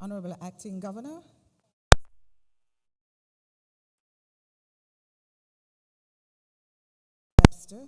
Honorable Acting Governor, Webster,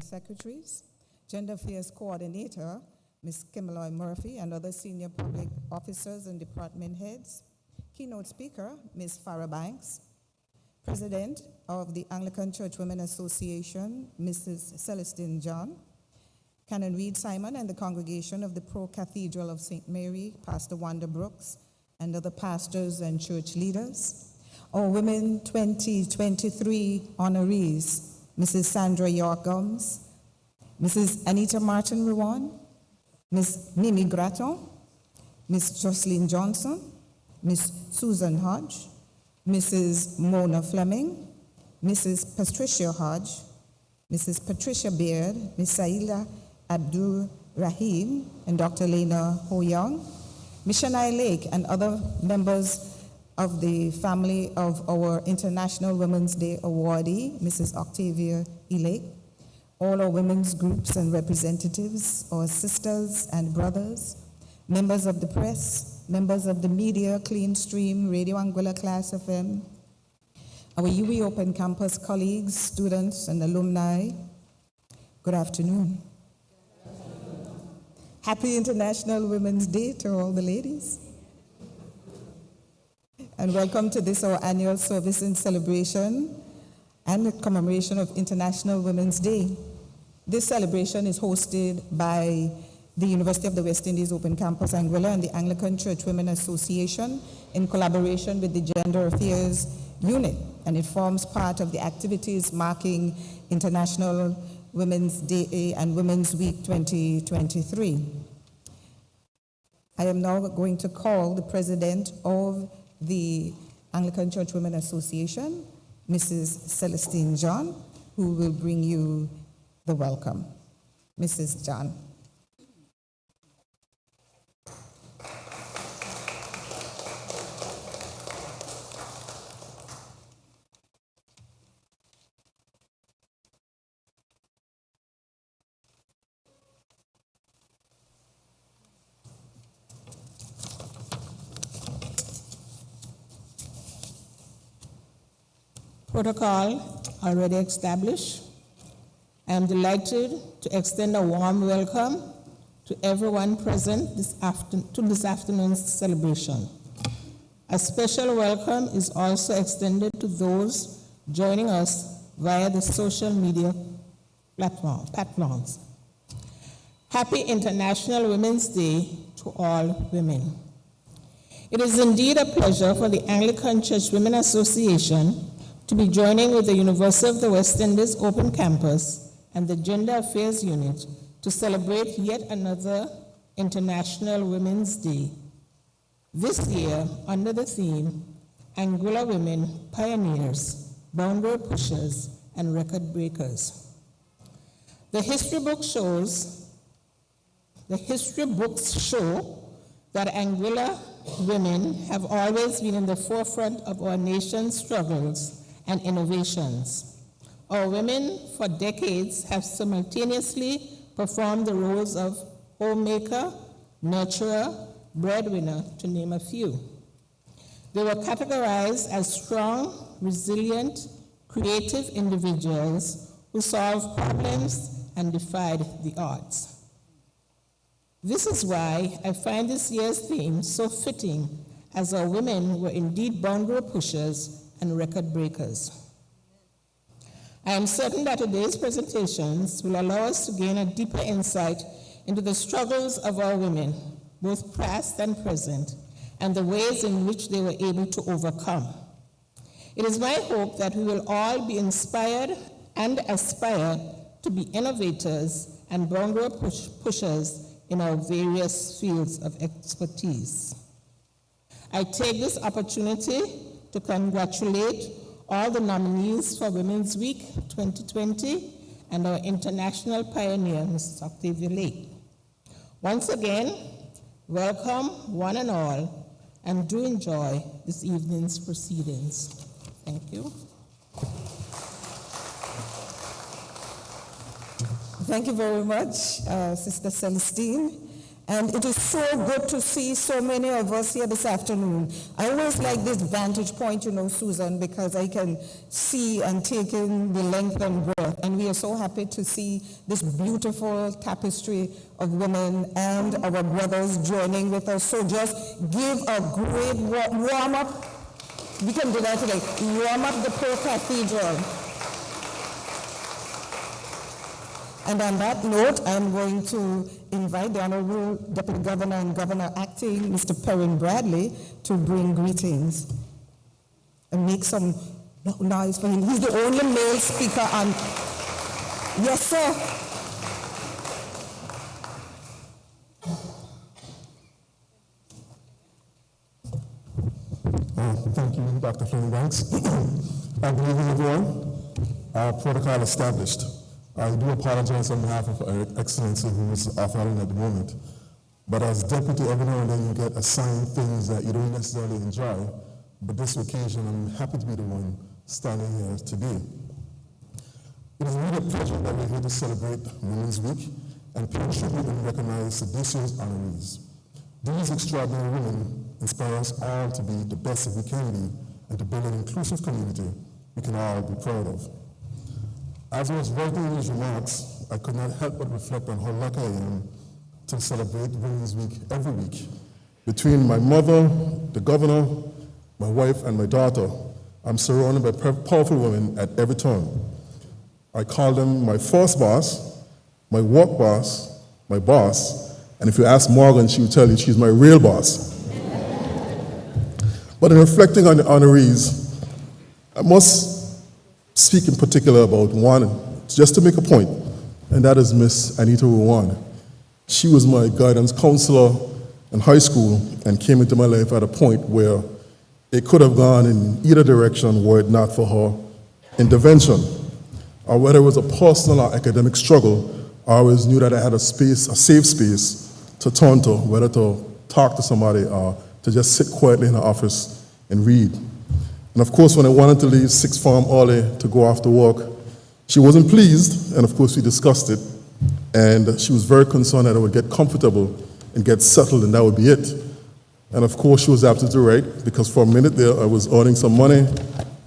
Secretaries, Gender Affairs Coordinator, Ms. Kimberly Murphy, and other senior public officers and department heads. Keynote speaker, Ms. Farah Banks. President of the Anglican Church Women Association, Mrs. Celestine John. Canon Reed Simon and the congregation of the Pro Cathedral of St. Mary, Pastor Wanda Brooks, and other pastors and church leaders. Our Women 2023 honorees, Mrs. Sandra York Gums, Mrs. Anita Martin Ruan, Ms. Mimi Gratton, Ms. Jocelyn Johnson, Ms. Susan Hodge, Mrs. Mona Fleming, Mrs. Patricia Hodge, Mrs. Patricia Beard, Ms. Saila Abdur Rahim, and Dr. Lena Ho Young, Ms. Shania Lake, and other members of the family of our International Women's Day awardee, Mrs. Octavia E. Lake, all our women's groups and representatives, our sisters and brothers, members of the press, members of the media, Clean Stream, Radio Anguilla Class FM, our UE Open Campus colleagues, students, and alumni, good afternoon. Happy International Women's Day to all the ladies. And welcome to this, our annual service and celebration and commemoration of International Women's Day. This celebration is hosted by the University of the West Indies Open Campus Anguilla and the Anglican Church Women Association in collaboration with the Gender Affairs Unit, and it forms part of the activities marking International Women's Day and Women's Week 2023. I am now going to call the president of the Anglican Church Women Association, Mrs. Celestine John, who will bring you the welcome. Mrs. John. Protocol already established. I am delighted to extend a warm welcome to everyone present to this afternoon's celebration. A special welcome is also extended to those joining us via the social media platforms. Happy International Women's Day to all women. It is indeed a pleasure for the Anglican Church Women Association to be joining with the University of the West Indies Open Campus and the Gender Affairs Unit to celebrate yet another International Women's Day. This year, under the theme, Anguilla Women, Pioneers, Boundary Pushers, and Record Breakers. The history books show that Anguilla women have always been in the forefront of our nation's struggles and innovations. Our women for decades have simultaneously performed the roles of homemaker, nurturer, breadwinner, to name a few. They were categorized as strong, resilient, creative individuals who solved problems and defied the odds. This is why I find this year's theme so fitting, as our women were indeed boundary pushers and record breakers. I am certain that today's presentations will allow us to gain a deeper insight into the struggles of our women, both past and present, and the ways in which they were able to overcome. It is my hope that we will all be inspired and aspire to be innovators and boundary pushers in our various fields of expertise. I take this opportunity to congratulate all the nominees for Women's Week 2020 and our international pioneer, Mrs. Octavia Lake. Once again, welcome one and all, and do enjoy this evening's proceedings. Thank you. Thank you very much, Sister Celestine. And it is so good to see so many of us here this afternoon. I always like this vantage point, Susan, because I can see and take in the length and breadth. And we are so happy to see this beautiful tapestry of women and our brothers joining with us. So just give a great warm up. We can do that today. Warm up the Pearl Cathedral. And on that note, I'm going to invite the Honorable Deputy Governor and Governor Acting, Mr. Perrin Bradley, to bring greetings and make some noise for him. He's the only male speaker on. Yes, sir. Thank you, Dr. Banks. Good evening, everyone. Protocol established. I do apologize on behalf of Her Excellency, who is authoring at the moment. But as deputy, every now and then you get assigned things that you don't necessarily enjoy. But this occasion, I'm happy to be the one standing here today. It is really a pleasure that we're here to celebrate Women's Week and pay tribute and recognize this year's honorees. These extraordinary women inspire us all to be the best that we can be and to build an inclusive community we can all be proud of. As I was writing these remarks, I could not help but reflect on how lucky I am to celebrate Women's Week every week. Between my mother, the governor, my wife, and my daughter, I'm surrounded by powerful women at every turn. I call them my first boss, my work boss, my boss, and if you ask Morgan, she will tell you she's my real boss. But in reflecting on the honorees, I must speak in particular about one, just to make a point, and that is Miss Anita Ruwan. She was my guidance counselor in high school and came into my life at a point where it could have gone in either direction were it not for her intervention. Or whether it was a personal or academic struggle, I always knew that I had a space, a safe space to turn to, whether to talk to somebody or to just sit quietly in her office and read. And of course, when I wanted to leave sixth form early to go after work, she wasn't pleased, and of course we discussed it, and she was very concerned that I would get comfortable and get settled, and that would be it. And of course, she was absolutely right, because for a minute there, I was earning some money,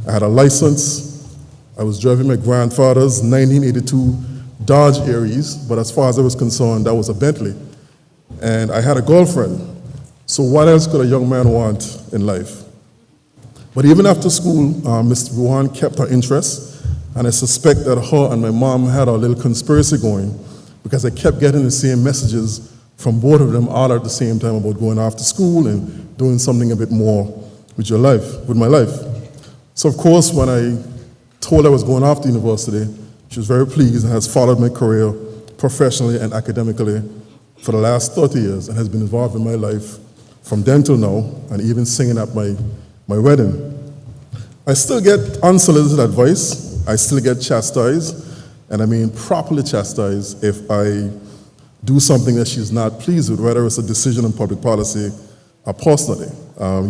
I had a license, I was driving my grandfather's 1982 Dodge Aries, but as far as I was concerned, that was a Bentley. And I had a girlfriend, so what else could a young man want in life? But even after school, Ms. Ruwan kept her interest, and I suspect that her and my mom had a little conspiracy going because I kept getting the same messages from both of them all at the same time about going after school and doing something a bit more with your life, with my life. So of course, when I told her I was going off to university, she was very pleased and has followed my career professionally and academically for the last 30 years and has been involved in my life from then till now, and even singing at my wedding. I still get unsolicited advice, I still get chastised, and I mean properly chastised if I do something that she's not pleased with, whether it's a decision in public policy or personally.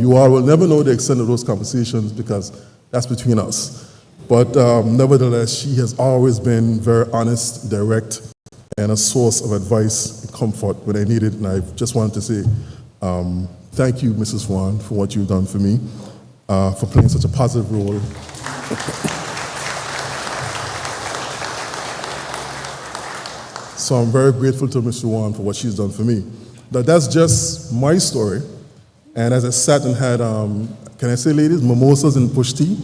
You all will never know the extent of those conversations because that's between us. But nevertheless, she has always been very honest, direct, and a source of advice and comfort when I need it, and I just wanted to say thank you, Mrs. Ruwan, for what you've done for me. For playing such a positive role. So I'm very grateful to Ms. Ruwan for what she's done for me. But that's just my story. And as I sat and had, can I say ladies, mimosas and push tea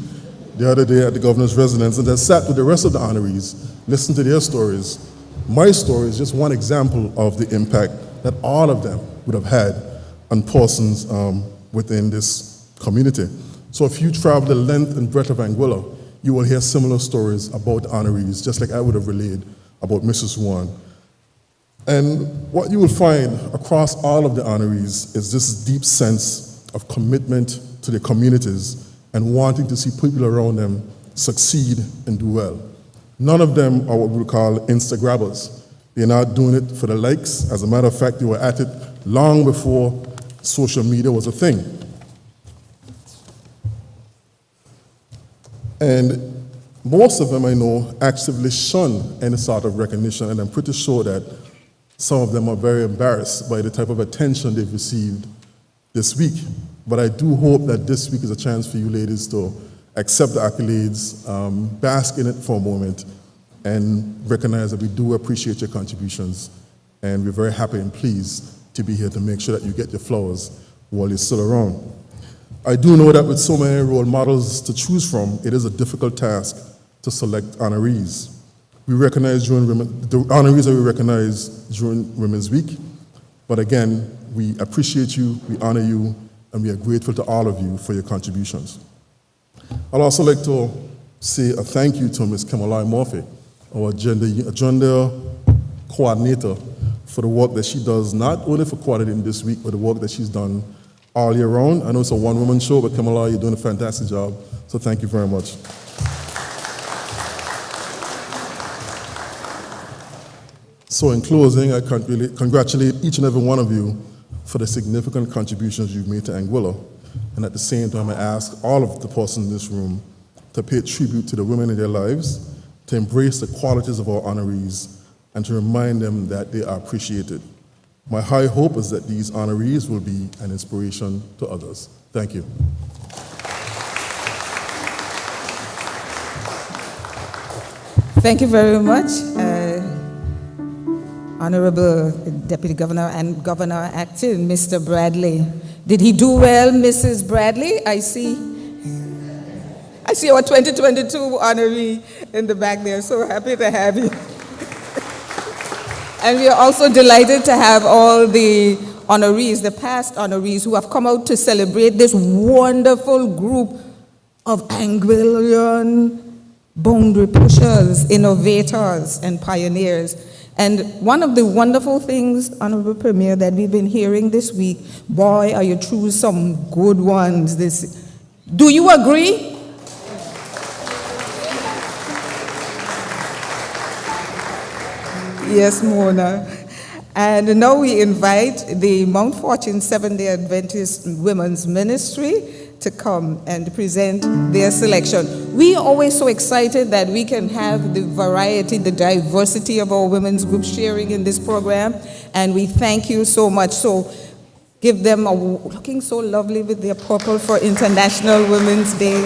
the other day at the governor's residence, and I sat with the rest of the honorees, listened to their stories. My story is just one example of the impact that all of them would have had on persons within this community. So if you travel the length and breadth of Anguilla, you will hear similar stories about honorees, just like I would have relayed about Mrs. Ruan. And what you will find across all of the honorees is this deep sense of commitment to their communities and wanting to see people around them succeed and do well. None of them are what we would call Instagrabbers. They're not doing it for the likes. As a matter of fact, they were at it long before social media was a thing. And most of them, I know, actively shun any sort of recognition, and I'm pretty sure that some of them are very embarrassed by the type of attention they've received this week. But I do hope that this week is a chance for you ladies to accept the accolades, bask in it for a moment, and recognize that we do appreciate your contributions. And we're very happy and pleased to be here to make sure that you get your flowers while you're still around. I do know that with so many role models to choose from, it is a difficult task to select honorees. We recognize the honorees that we recognize during Women's Week, but again, we appreciate you, we honor you, and we are grateful to all of you for your contributions. I'd also like to say a thank you to Ms. B.W.I, our gender coordinator, for the work that she does, not only for coordinating this week, but the work that she's done all year round. I know it's a one-woman show, but B.W.I, you're doing a fantastic job, so thank you very much. So in closing, I congratulate each and every one of you for the significant contributions you've made to Anguilla. And at the same time, I ask all of the persons in this room to pay tribute to the women in their lives, to embrace the qualities of our honorees, and to remind them that they are appreciated. My high hope is that these honorees will be an inspiration to others. Thank you. Thank you very much, Honorable Deputy Governor and Governor Acting, Mr. Bradley. Did he do well, Mrs. Bradley? I see our 2022 honoree in the back there. So happy to have you. And we are also delighted to have all the honorees, the past honorees, who have come out to celebrate this wonderful group of Anguillian boundary pushers, innovators, and pioneers. And one of the wonderful things, Honorable Premier, that we've been hearing this week, boy, are you true some good ones. Do you agree? Yes, Mona. And now we invite the Mount Fortune Seventh-day Adventist Women's Ministry to come and present their selection. We are always so excited that we can have the variety, the diversity of our women's group sharing in this program, and we thank you so much. So give them looking so lovely with their purple for International Women's Day.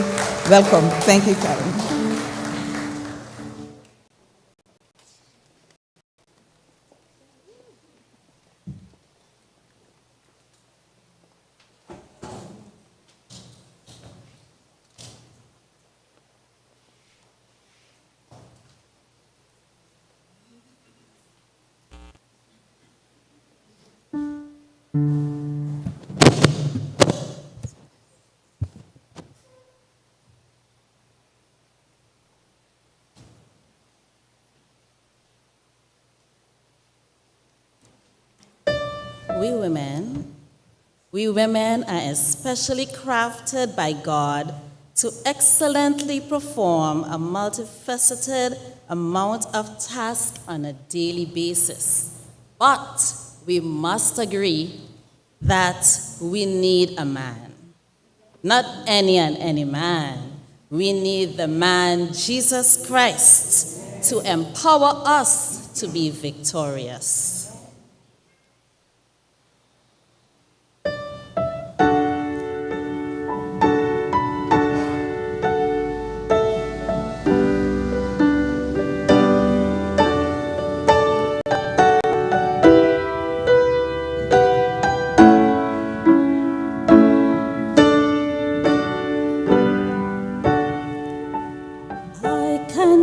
Welcome. Thank you, Karen. We women are especially crafted by God to excellently perform a multifaceted amount of tasks on a daily basis. But we must agree that we need a man. Not any and any man. We need the man, Jesus Christ, to empower us to be victorious.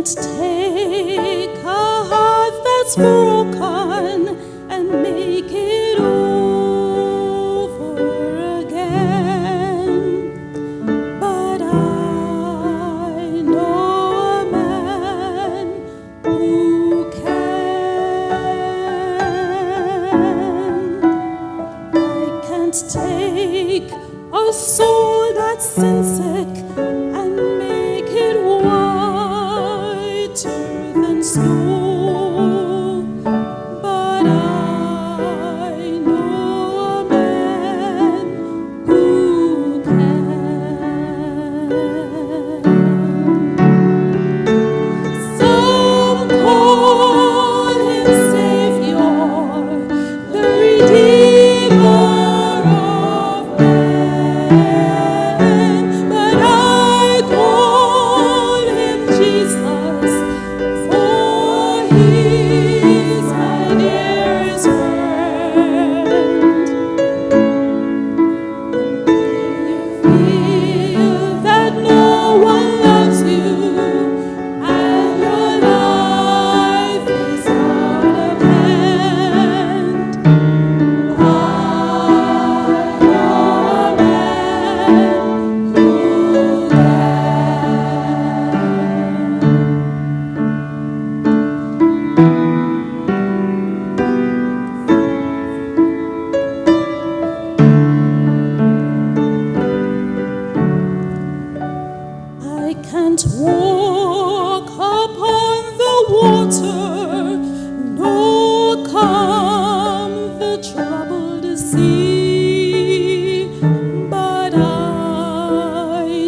Take a heart that's broken soul that's sin sick and make it whiter than snow. But I know a man who can. Some call him Savior, the Redeemer of men, but I call him Jesus, for he's my dearest friend. Feel that no one loves you, and your life is out of hand. I know a man who I can't walk upon the water, nor calm the troubled sea, but I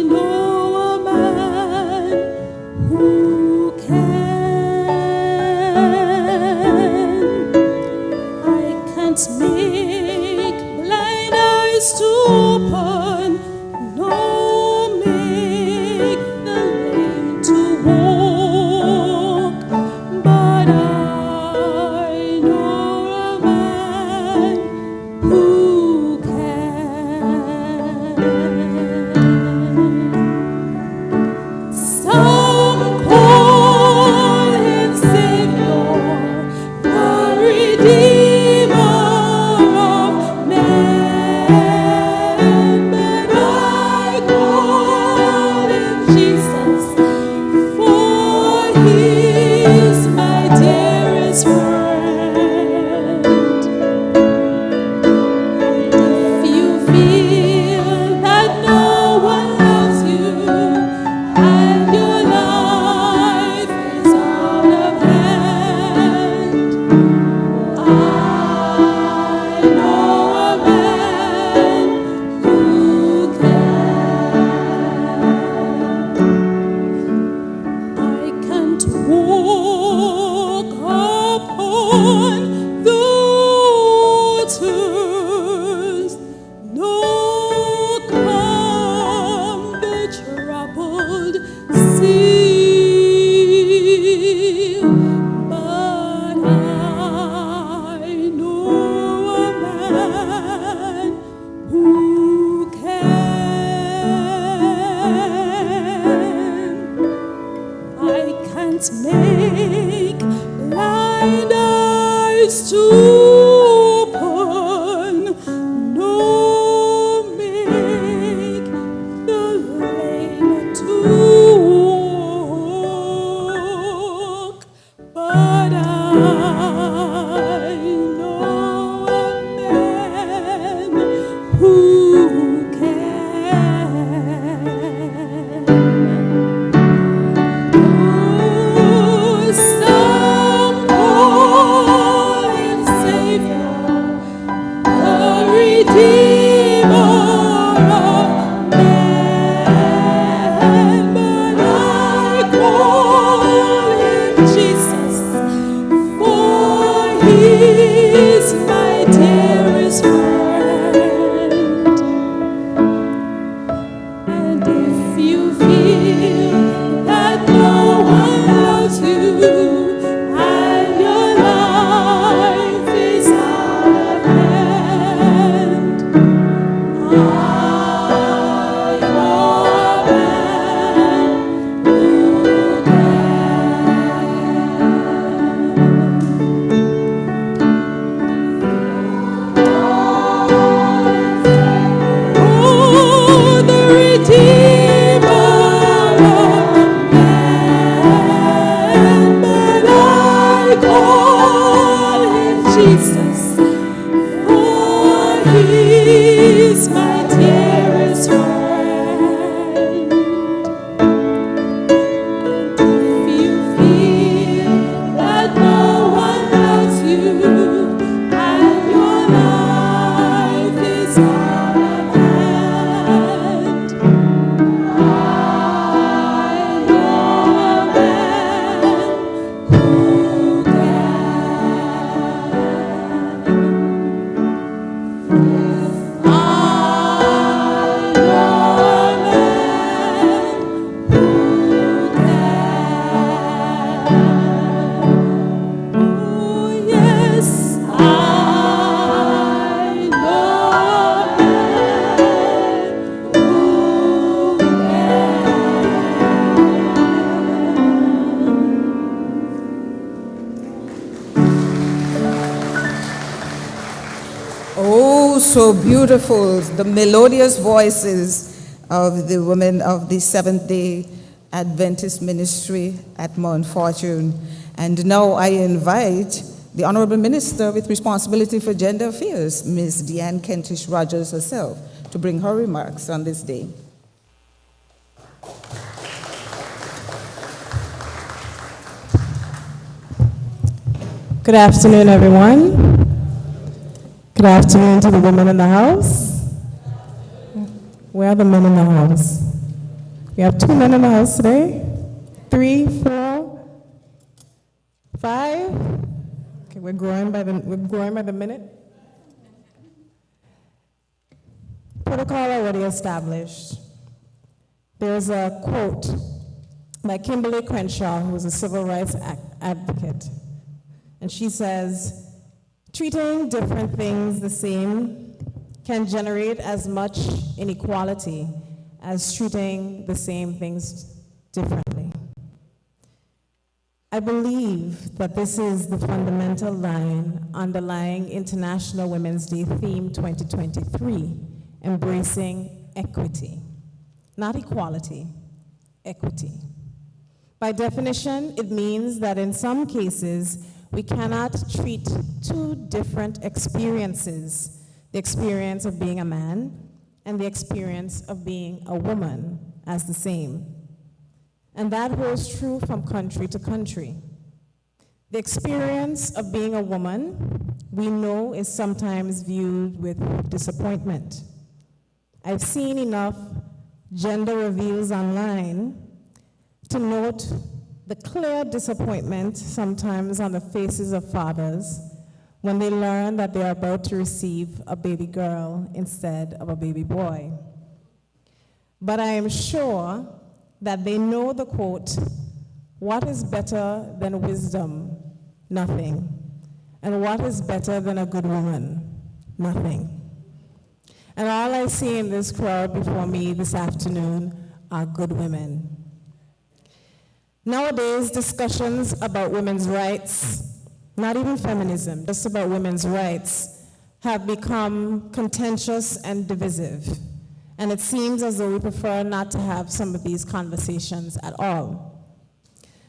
know a man who can. I can't make blind eyes to open, nor make the lame to walk, but I know a man who can. Some call him Savior, the Redeemer of men, but I call him Jesus, for he's my dearest friend. If you feel that no one loves you, and your life is out of hand, I know a man who can. I can't walk upon the waters, nor calm the troubled sea, but I know a man who can. I can't make blind eyes to open, nor make the lame to walk, but I know a man who can. Some call him so beautiful, the melodious voices of the women of the Seventh-day Adventist ministry at Mount Fortune. And now I invite the Honorable Minister with responsibility for gender affairs, Ms. Deanne Kentish Rogers herself, to bring her remarks on this day. Good afternoon, everyone. Good afternoon to the women in the house. Where are the men in the house? We have 2 men in the house today. 3, 4, 5. Okay, we're growing by the minute. Protocol already established. There's a quote by Kimberly Crenshaw, who was a civil rights advocate. And she says, treating different things the same can generate as much inequality as treating the same things differently. I believe that this is the fundamental line underlying International Women's Day theme 2023, embracing equity. Not equality, equity. By definition, it means that in some cases, we cannot treat 2 different experiences, the experience of being a man and the experience of being a woman, as the same. And that holds true from country to country. The experience of being a woman, we know, is sometimes viewed with disappointment. I've seen enough gender reveals online to note the clear disappointment sometimes on the faces of fathers when they learn that they are about to receive a baby girl instead of a baby boy. But I am sure that they know the quote, "What is better than wisdom? Nothing. And what is better than a good woman? Nothing." And all I see in this crowd before me this afternoon are good women. Nowadays, discussions about women's rights, not even feminism, just about women's rights, have become contentious and divisive. And it seems as though we prefer not to have some of these conversations at all.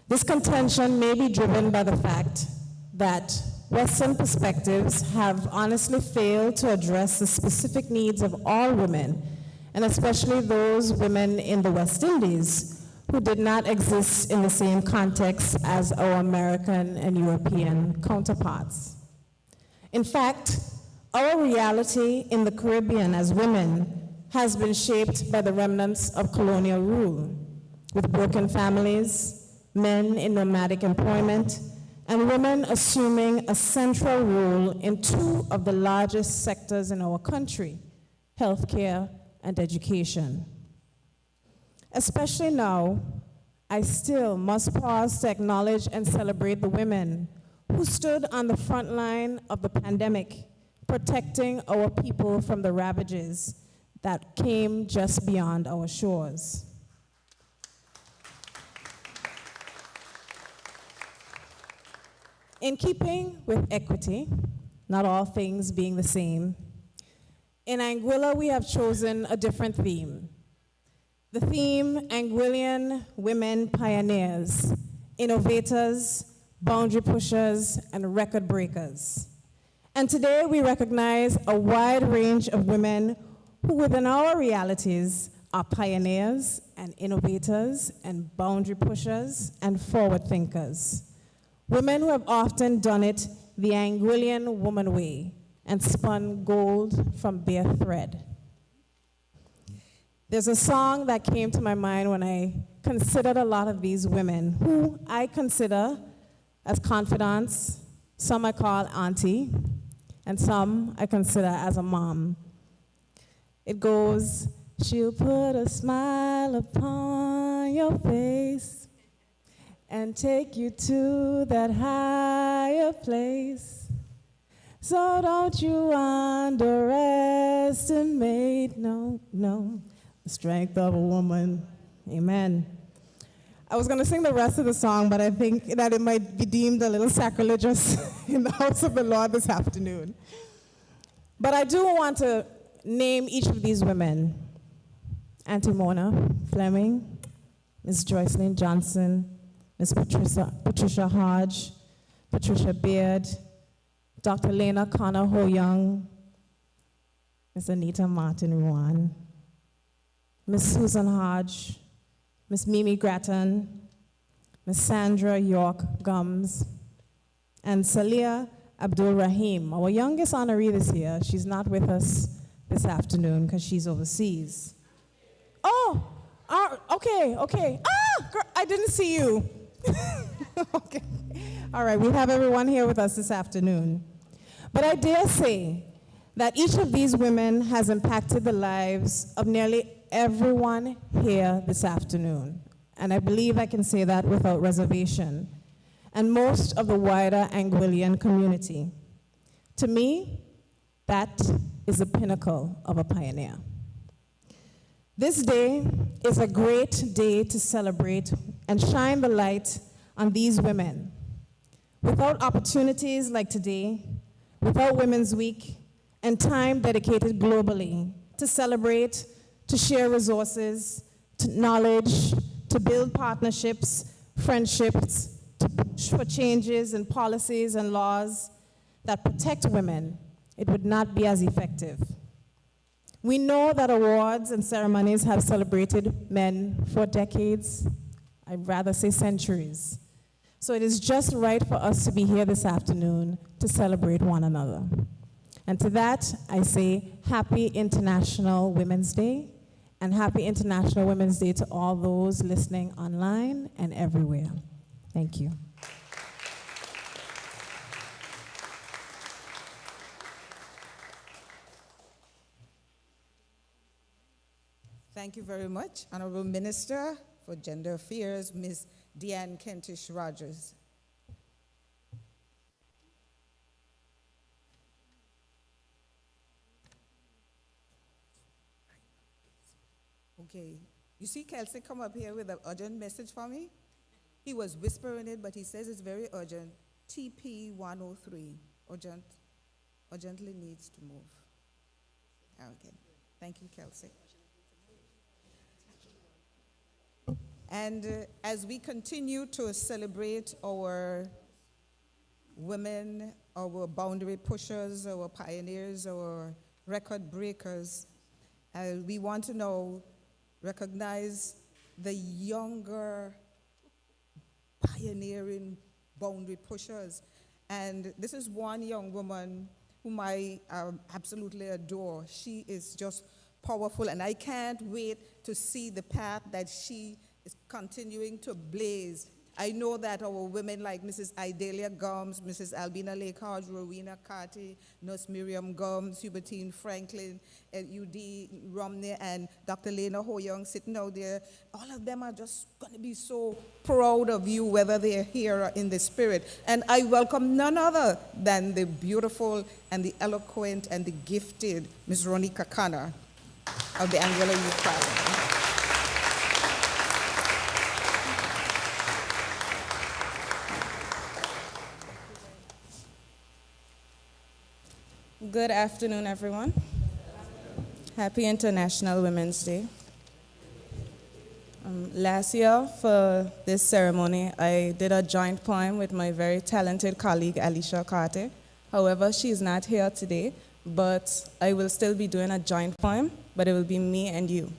This contention may be driven by the fact that Western perspectives have honestly failed to address the specific needs of all women, and especially those women in the West Indies who did not exist in the same context as our American and European counterparts. In fact, our reality in the Caribbean as women has been shaped by the remnants of colonial rule, with broken families, men in nomadic employment, and women assuming a central role in 2 of the largest sectors in our country, healthcare and education. Especially now, I still must pause to acknowledge and celebrate the women who stood on the front line of the pandemic, protecting our people from the ravages that came just beyond our shores. In keeping with equity, not all things being the same, in Anguilla we have chosen a different theme. The theme, Anguillian Women Pioneers, Innovators, Boundary Pushers, and Record Breakers. And today we recognize a wide range of women who within our realities are pioneers and innovators and boundary pushers and forward thinkers. Women who have often done it the Anguillian woman way and spun gold from bare thread. There's a song that came to my mind when I considered a lot of these women who I consider as confidants. Some I call auntie, and some I consider as a mom. It goes, "She'll put a smile upon your face and take you to that higher place. So don't you underestimate, no, the strength of a woman." Amen. I was going to sing the rest of the song, but I think that it might be deemed a little sacrilegious in the house of the Lord this afternoon. But I do want to name each of these women. Auntie Mona Fleming, Ms. Joycelyn Johnson, Ms. Patricia Hodge, Patricia Beard, Dr. Lena Connor Ho Young, Ms. Anita Martin Ruan, Ms. Susan Hodge, Ms. Mimi Grattan, Ms. Sandra York Gums, and Salia Abdul Rahim, our youngest honoree this year. She's not with us this afternoon because she's overseas. Oh, okay. Ah, girl, I didn't see you. Okay. All right, we have everyone here with us this afternoon. But I dare say that each of these women has impacted the lives of nearly everyone here this afternoon. And I believe I can say that without reservation. And most of the wider Anguillian community. To me, that is the pinnacle of a pioneer. This day is a great day to celebrate and shine the light on these women. Without opportunities like today, without Women's Week, and time dedicated globally to celebrate, to share resources, to knowledge, to build partnerships, friendships, to push for changes in policies and laws that protect women, it would not be as effective. We know that awards and ceremonies have celebrated men for decades, I'd rather say centuries. So it is just right for us to be here this afternoon to celebrate one another. And to that, I say Happy International Women's Day, and Happy International Women's Day to all those listening online and everywhere. Thank you. Thank you very much, Honorable Minister for Gender Affairs, Ms. Deanne Kentish-Rogers. Okay, you see Kelsey come up here with an urgent message for me? He was whispering it, but he says it's very urgent. TP 103, urgently needs to move. Okay, thank you, Kelsey. And as we continue to celebrate our women, our boundary pushers, our pioneers, our record breakers, we want to now recognize the younger pioneering boundary pushers. And this is one young woman whom I absolutely adore. She is just powerful, and I can't wait to see the path that she is continuing to blaze. I know that our women like Mrs. Idalia Gomes, Mrs. Albina Lake Hodge, Rowena Carty, Nurse Miriam Gomes, Hubertine Franklin, U.D. Romney, and Dr. Lena Ho Young sitting out there, all of them are just going to be so proud of you, whether they're here or in the spirit. And I welcome none other than the beautiful and the eloquent and the gifted Ms. Ronika Kana of the Anguilla Youth Parliament. Good afternoon, everyone. Happy International Women's Day. Last year, for this ceremony, I did a joint poem with my very talented colleague, Alicia Carter. However, she's not here today, but I will still be doing a joint poem, but it will be me and you.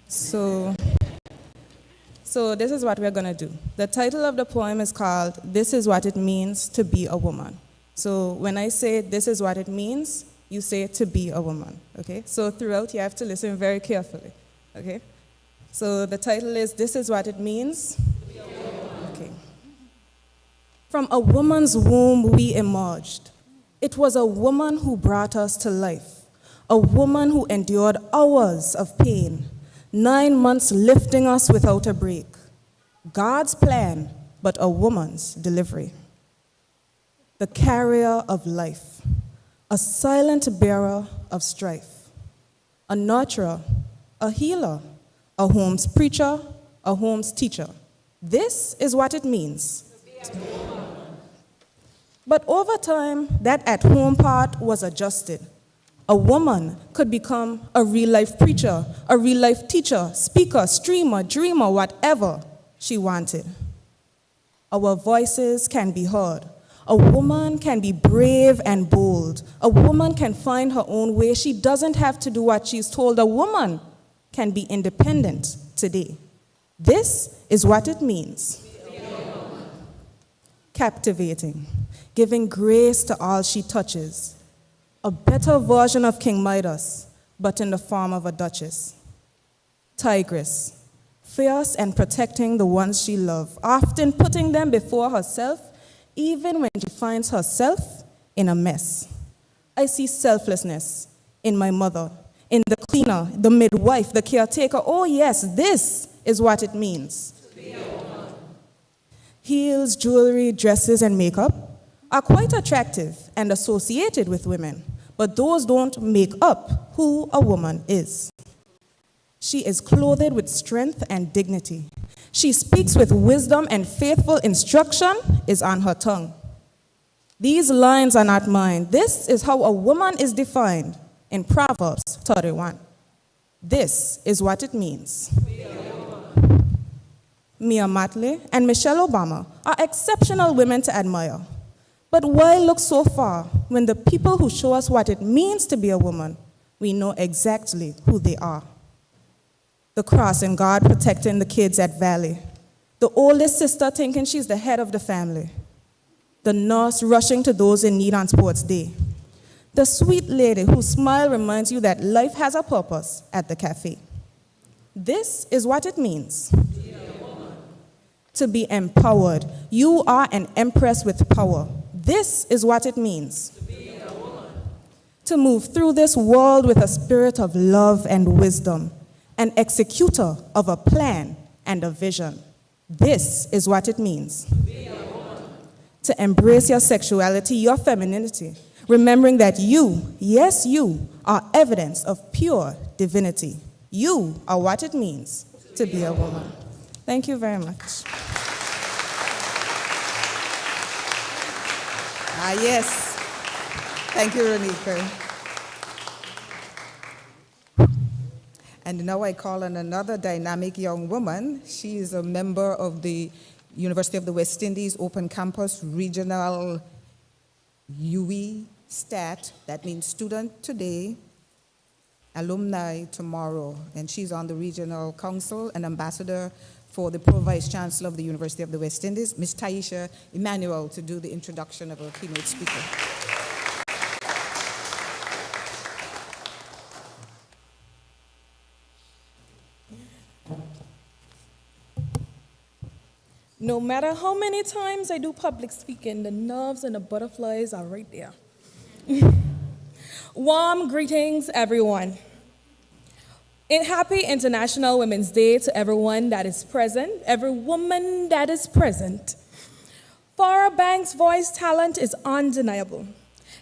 So this is what we're going to do. The title of the poem is called, This is What It Means to Be a Woman. So when I say this is what it means, you say to be a woman, okay? So throughout, you have to listen very carefully, okay? So the title is, This is What It Means to Be a Woman. Okay. From a woman's womb we emerged. It was a woman who brought us to life, a woman who endured hours of pain, 9 months lifting us without a break. God's plan, but a woman's delivery. The carrier of life, a silent bearer of strife, a nurturer, a healer, a home's preacher, a home's teacher. This is what it means. But over time, that at-home part was adjusted. A woman could become a real-life preacher, a real-life teacher, speaker, streamer, dreamer, whatever she wanted. Our voices can be heard. A woman can be brave and bold. A woman can find her own way. She doesn't have to do what she's told. A woman can be independent today. This is what it means. Captivating, giving grace to all she touches. A better version of King Midas, but in the form of a duchess. Tigress, fierce and protecting the ones she loves, often putting them before herself, even when she finds herself in a mess. I see selflessness in my mother, in the cleaner, the midwife, the caretaker. Oh yes, this is what it means. To be a woman. Heels, jewelry, dresses, and makeup are quite attractive and associated with women, but those don't make up who a woman is. She is clothed with strength and dignity. She speaks with wisdom, and faithful instruction is on her tongue. These lines are not mine. This is how a woman is defined in Proverbs 31. This is what it means. Mia Matley and Michelle Obama are exceptional women to admire. But why look so far when the people who show us what it means to be a woman, we know exactly who they are? The crossing guard protecting the kids at Valley. The oldest sister thinking she's the head of the family. The nurse rushing to those in need on sports day. The sweet lady whose smile reminds you that life has a purpose at the cafe. This is what it means. To be empowered. You are an empress with power. This is what it means. To be a woman. To move through this world with a spirit of love and wisdom. An executor of a plan and a vision. This is what it means. To be a woman. To embrace your sexuality, your femininity, remembering that you, yes, you, are evidence of pure divinity. You are what it means to be a woman. Thank you very much. Yes. Thank you, Ronika. And now I call on another dynamic young woman. She is a member of the University of the West Indies Open Campus Regional UE STAT. That means student today, alumni tomorrow. And she's on the Regional Council and ambassador for the Pro-Vice Chancellor of the University of the West Indies, Ms. Taisha Emmanuel, to do the introduction of our keynote speaker. No matter how many times I do public speaking, the nerves and the butterflies are right there. Warm greetings, everyone. Happy International Women's Day to everyone that is present, every woman that is present. Farrah Banks' voice talent is undeniable.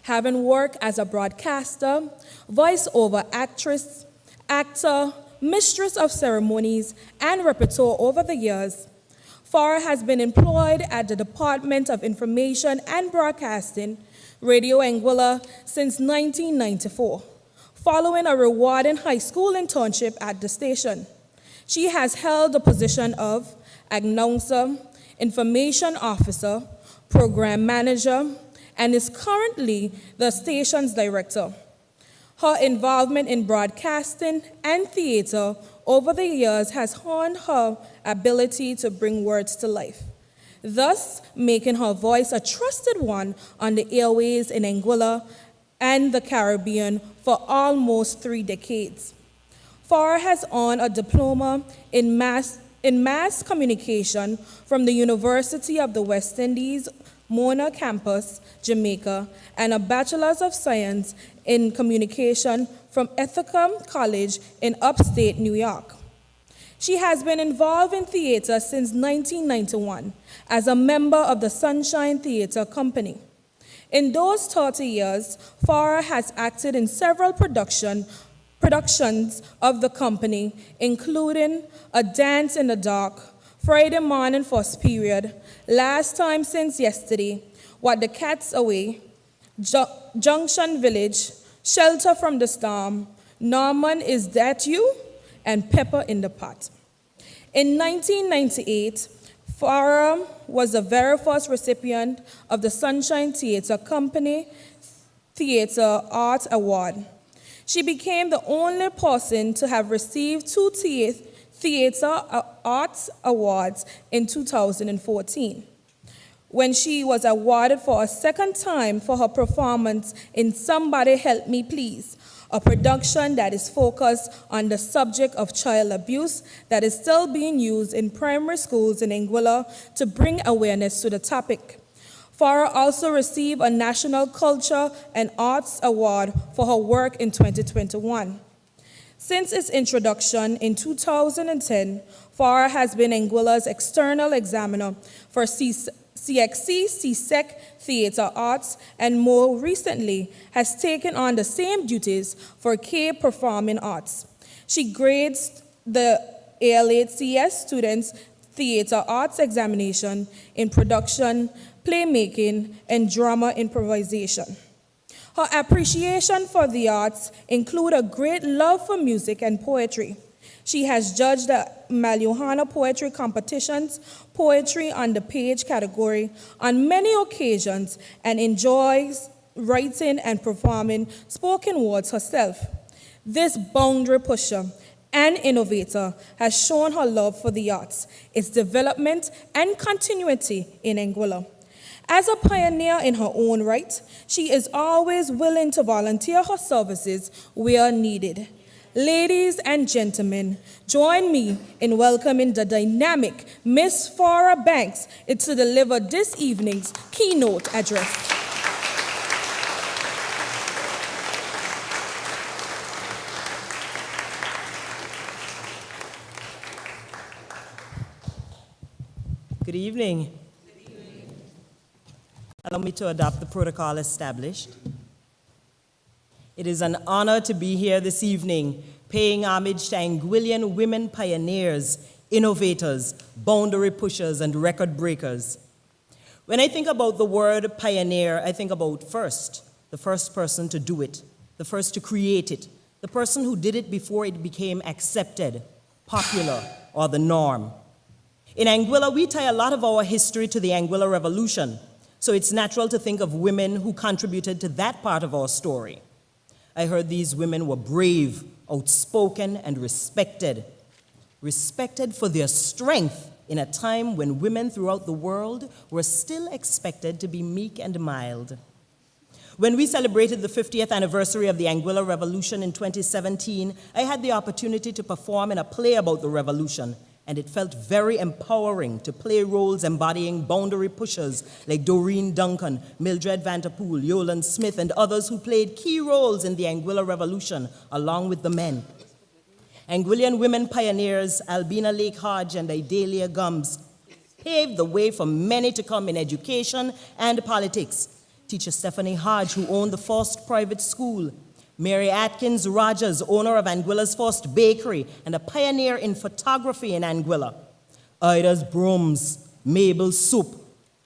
Having worked as a broadcaster, voiceover actress, actor, mistress of ceremonies, and repertoire over the years, Farrah has been employed at the Department of Information and Broadcasting, Radio Anguilla, since 1994, following a rewarding high school internship at the station. She has held the position of announcer, information officer, program manager, and is currently the station's director. Her involvement in broadcasting and theater over the years has honed her ability to bring words to life, thus making her voice a trusted one on the airways in Anguilla and the Caribbean for almost 3 decades. Farrah has earned a diploma in mass communication from the University of the West Indies, Mona Campus, Jamaica, and a Bachelor's of Science in Communication from Ithaca College in upstate New York. She has been involved in theater since 1991 as a member of the Sunshine Theater Company. In those 30 years, Farrah has acted in several productions of the company, including A Dance in the Dark, Friday Morning First Period, Last Time Since Yesterday, What the Cat's Away, Junction Village, Shelter from the Storm, Norman, Is That You?, and Pepper in the Pot. In 1998, Farah was the very first recipient of the Sunshine Theatre Company Theatre Art Award. She became the only person to have received 2 Theatre Arts Awards in 2014, when she was awarded for a second time for her performance in Somebody Help Me Please, a production that is focused on the subject of child abuse that is still being used in primary schools in Anguilla to bring awareness to the topic. Farah also received a National Culture and Arts Award for her work in 2021. Since its introduction in 2010, Farah has been Anguilla's external examiner for CXC, CSEC, Theatre Arts, and more recently has taken on the same duties for K Performing Arts. She grades the ALHCS students' Theatre Arts examination in production, playmaking, and drama improvisation. Her appreciation for the arts include a great love for music and poetry. She has judged the Maliohana poetry competitions, poetry on the page category, on many occasions and enjoys writing and performing spoken words herself. This boundary pusher and innovator has shown her love for the arts, its development and continuity in Anguilla. As a pioneer in her own right, she is always willing to volunteer her services where needed. Ladies and gentlemen, join me in welcoming the dynamic Miss Farah Banks to deliver this evening's keynote address. Good evening. Allow me to adopt the protocol established. It is an honor to be here this evening, paying homage to Anguillian women pioneers, innovators, boundary pushers, and record breakers. When I think about the word pioneer, I think about first, the first person to do it, the first to create it, the person who did it before it became accepted, popular, or the norm. In Anguilla, we tie a lot of our history to the Anguilla Revolution, so it's natural to think of women who contributed to that part of our story. I heard these women were brave, outspoken, and respected. Respected for their strength in a time when women throughout the world were still expected to be meek and mild. When we celebrated the 50th anniversary of the Anguilla Revolution in 2017, I had the opportunity to perform in a play about the revolution, and it felt very empowering to play roles embodying boundary pushers like Doreen Duncan, Mildred Vanderpool, Yolande Smith, and others who played key roles in the Anguilla Revolution, along with the men. Anguillian women pioneers Albina Lake Hodge and Idalia Gums paved the way for many to come in education and politics. Teacher Stephanie Hodge, who owned the first private school, Mary Atkins Rogers, owner of Anguilla's first bakery and a pioneer in photography in Anguilla. Ida's Brooms, Mabel's Soup.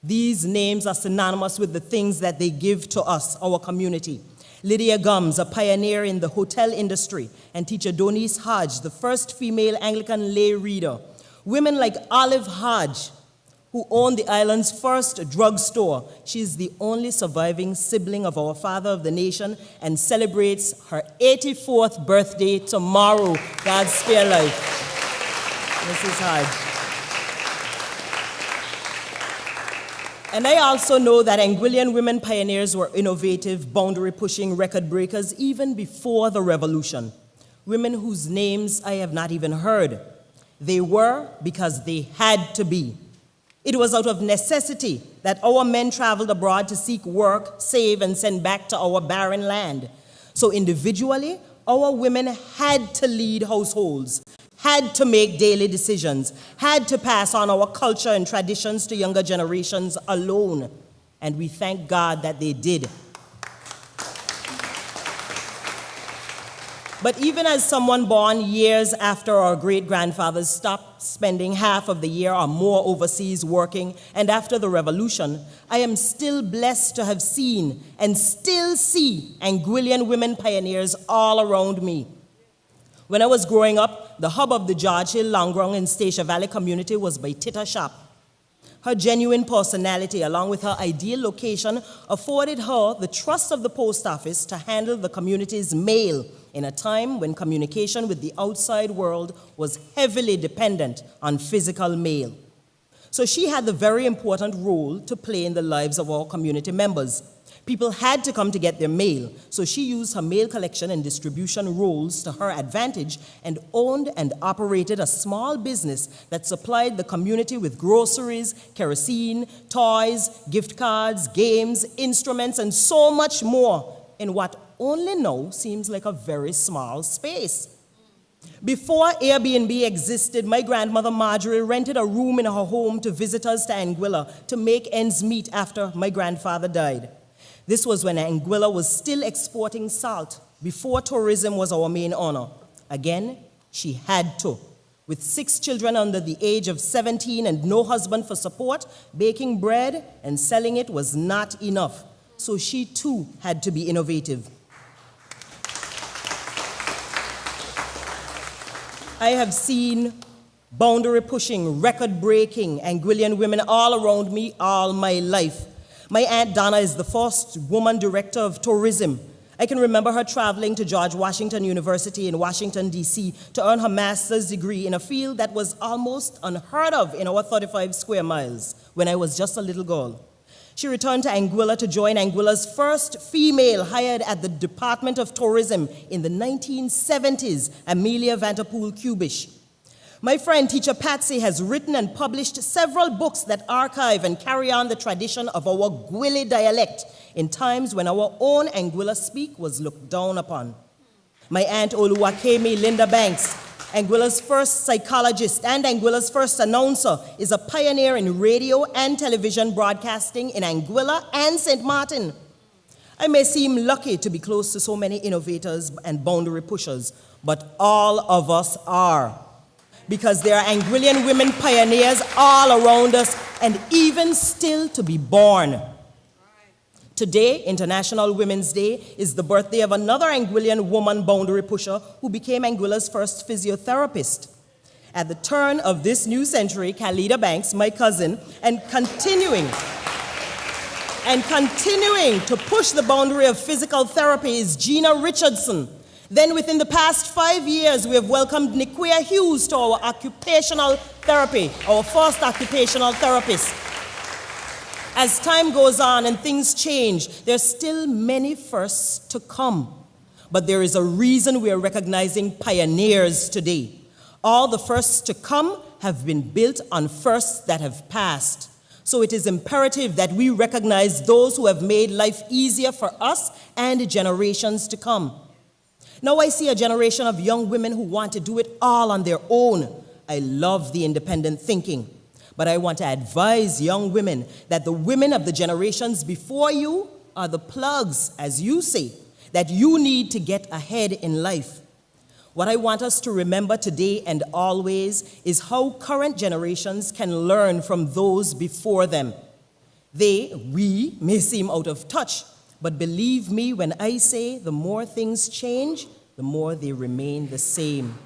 These names are synonymous with the things that they give to us, our community. Lydia Gums, a pioneer in the hotel industry, and teacher Donice Hodge, the first female Anglican lay reader. Women like Olive Hodge, who owned the island's first drugstore. She's the only surviving sibling of our father of the nation and celebrates her 84th birthday tomorrow. God spare life. Mrs. Hodge. And I also know that Anguillian women pioneers were innovative, boundary-pushing record breakers even before the revolution. Women whose names I have not even heard. They were because they had to be. It was out of necessity that our men traveled abroad to seek work, save, and send back to our barren land. So individually, our women had to lead households, had to make daily decisions, had to pass on our culture and traditions to younger generations alone. And we thank God that they did. But even as someone born years after our great-grandfathers stopped spending half of the year or more overseas working, and after the revolution, I am still blessed to have seen and still see Anguillian women pioneers all around me. When I was growing up, the hub of the George Hill, Longrong, and Statia Valley community was by Tita Shop. Her genuine personality, along with her ideal location, afforded her the trust of the post office to handle the community's mail in a time when communication with the outside world was heavily dependent on physical mail. So she had the very important role to play in the lives of our community members. People had to come to get their mail, so she used her mail collection and distribution roles to her advantage and owned and operated a small business that supplied the community with groceries, kerosene, toys, gift cards, games, instruments, and so much more in what only now seems like a very small space. Before Airbnb existed, my grandmother Marjorie rented a room in her home to visitors to Anguilla to make ends meet after my grandfather died. This was when Anguilla was still exporting salt, before tourism was our main honor. Again, she had to. With 6 children under the age of 17 and no husband for support, baking bread and selling it was not enough. So she too had to be innovative. I have seen boundary-pushing, record-breaking Anguillian women all around me all my life. My Aunt Donna is the first woman director of tourism. I can remember her traveling to George Washington University in Washington, D.C. to earn her master's degree in a field that was almost unheard of in our 35 square miles when I was just a little girl. She returned to Anguilla to join Anguilla's first female hired at the Department of Tourism in the 1970s, Amelia Vanterpool Kubish. My friend, teacher Patsy, has written and published several books that archive and carry on the tradition of our Gwili dialect in times when our own Anguilla speak was looked down upon. My aunt Oluwakemi Linda Banks, Anguilla's first psychologist and Anguilla's first announcer, is a pioneer in radio and television broadcasting in Anguilla and St. Martin. I may seem lucky to be close to so many innovators and boundary pushers, but all of us are. Because there are Anguillian women pioneers all around us and even still to be born. Today, International Women's Day, is the birthday of another Anguillian woman boundary pusher who became Anguilla's first physiotherapist. At the turn of this new century, Khalida Banks, my cousin, and continuing to push the boundary of physical therapy is Gina Richardson. Then within the past 5 years, we have welcomed Niquia Hughes to our occupational therapy, our first occupational therapist. As time goes on and things change, there's still many firsts to come. But there is a reason we are recognizing pioneers today. All the firsts to come have been built on firsts that have passed. So it is imperative that we recognize those who have made life easier for us and generations to come. Now I see a generation of young women who want to do it all on their own. I love the independent thinking. But I want to advise young women that the women of the generations before you are the plugs, as you say, that you need to get ahead in life. What I want us to remember today and always is how current generations can learn from those before them. We may seem out of touch, but believe me when I say the more things change, the more they remain the same.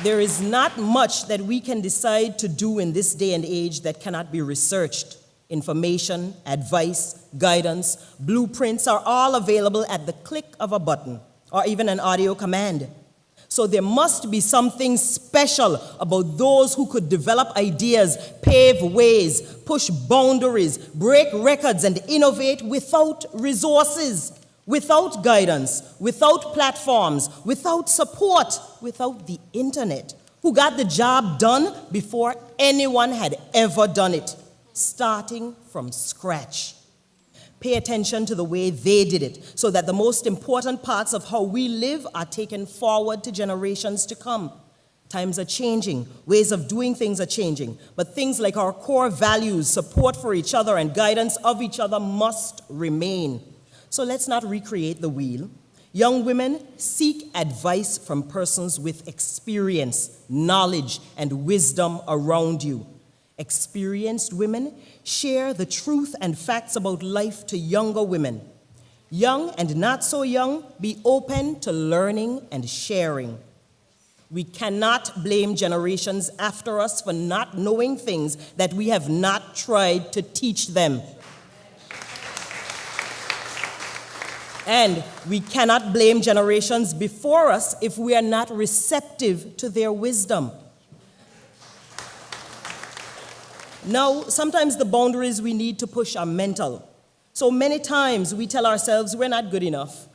There is not much that we can decide to do in this day and age that cannot be researched. Information, advice, guidance, blueprints are all available at the click of a button or even an audio command. So there must be something special about those who could develop ideas, pave ways, push boundaries, break records, and innovate without resources, without guidance, without platforms, without support, without the internet, who got the job done before anyone had ever done it, starting from scratch. Pay attention to the way they did it so that the most important parts of how we live are taken forward to generations to come. Times are changing, ways of doing things are changing, but things like our core values, support for each other, and guidance of each other must remain. So let's not recreate the wheel. Young women, seek advice from persons with experience, knowledge, and wisdom around you. Experienced women, share the truth and facts about life to younger women. Young and not so young, be open to learning and sharing. We cannot blame generations after us for not knowing things that we have not tried to teach them. And we cannot blame generations before us if we are not receptive to their wisdom. Now, sometimes the boundaries we need to push are mental. So many times we tell ourselves we're not good enough.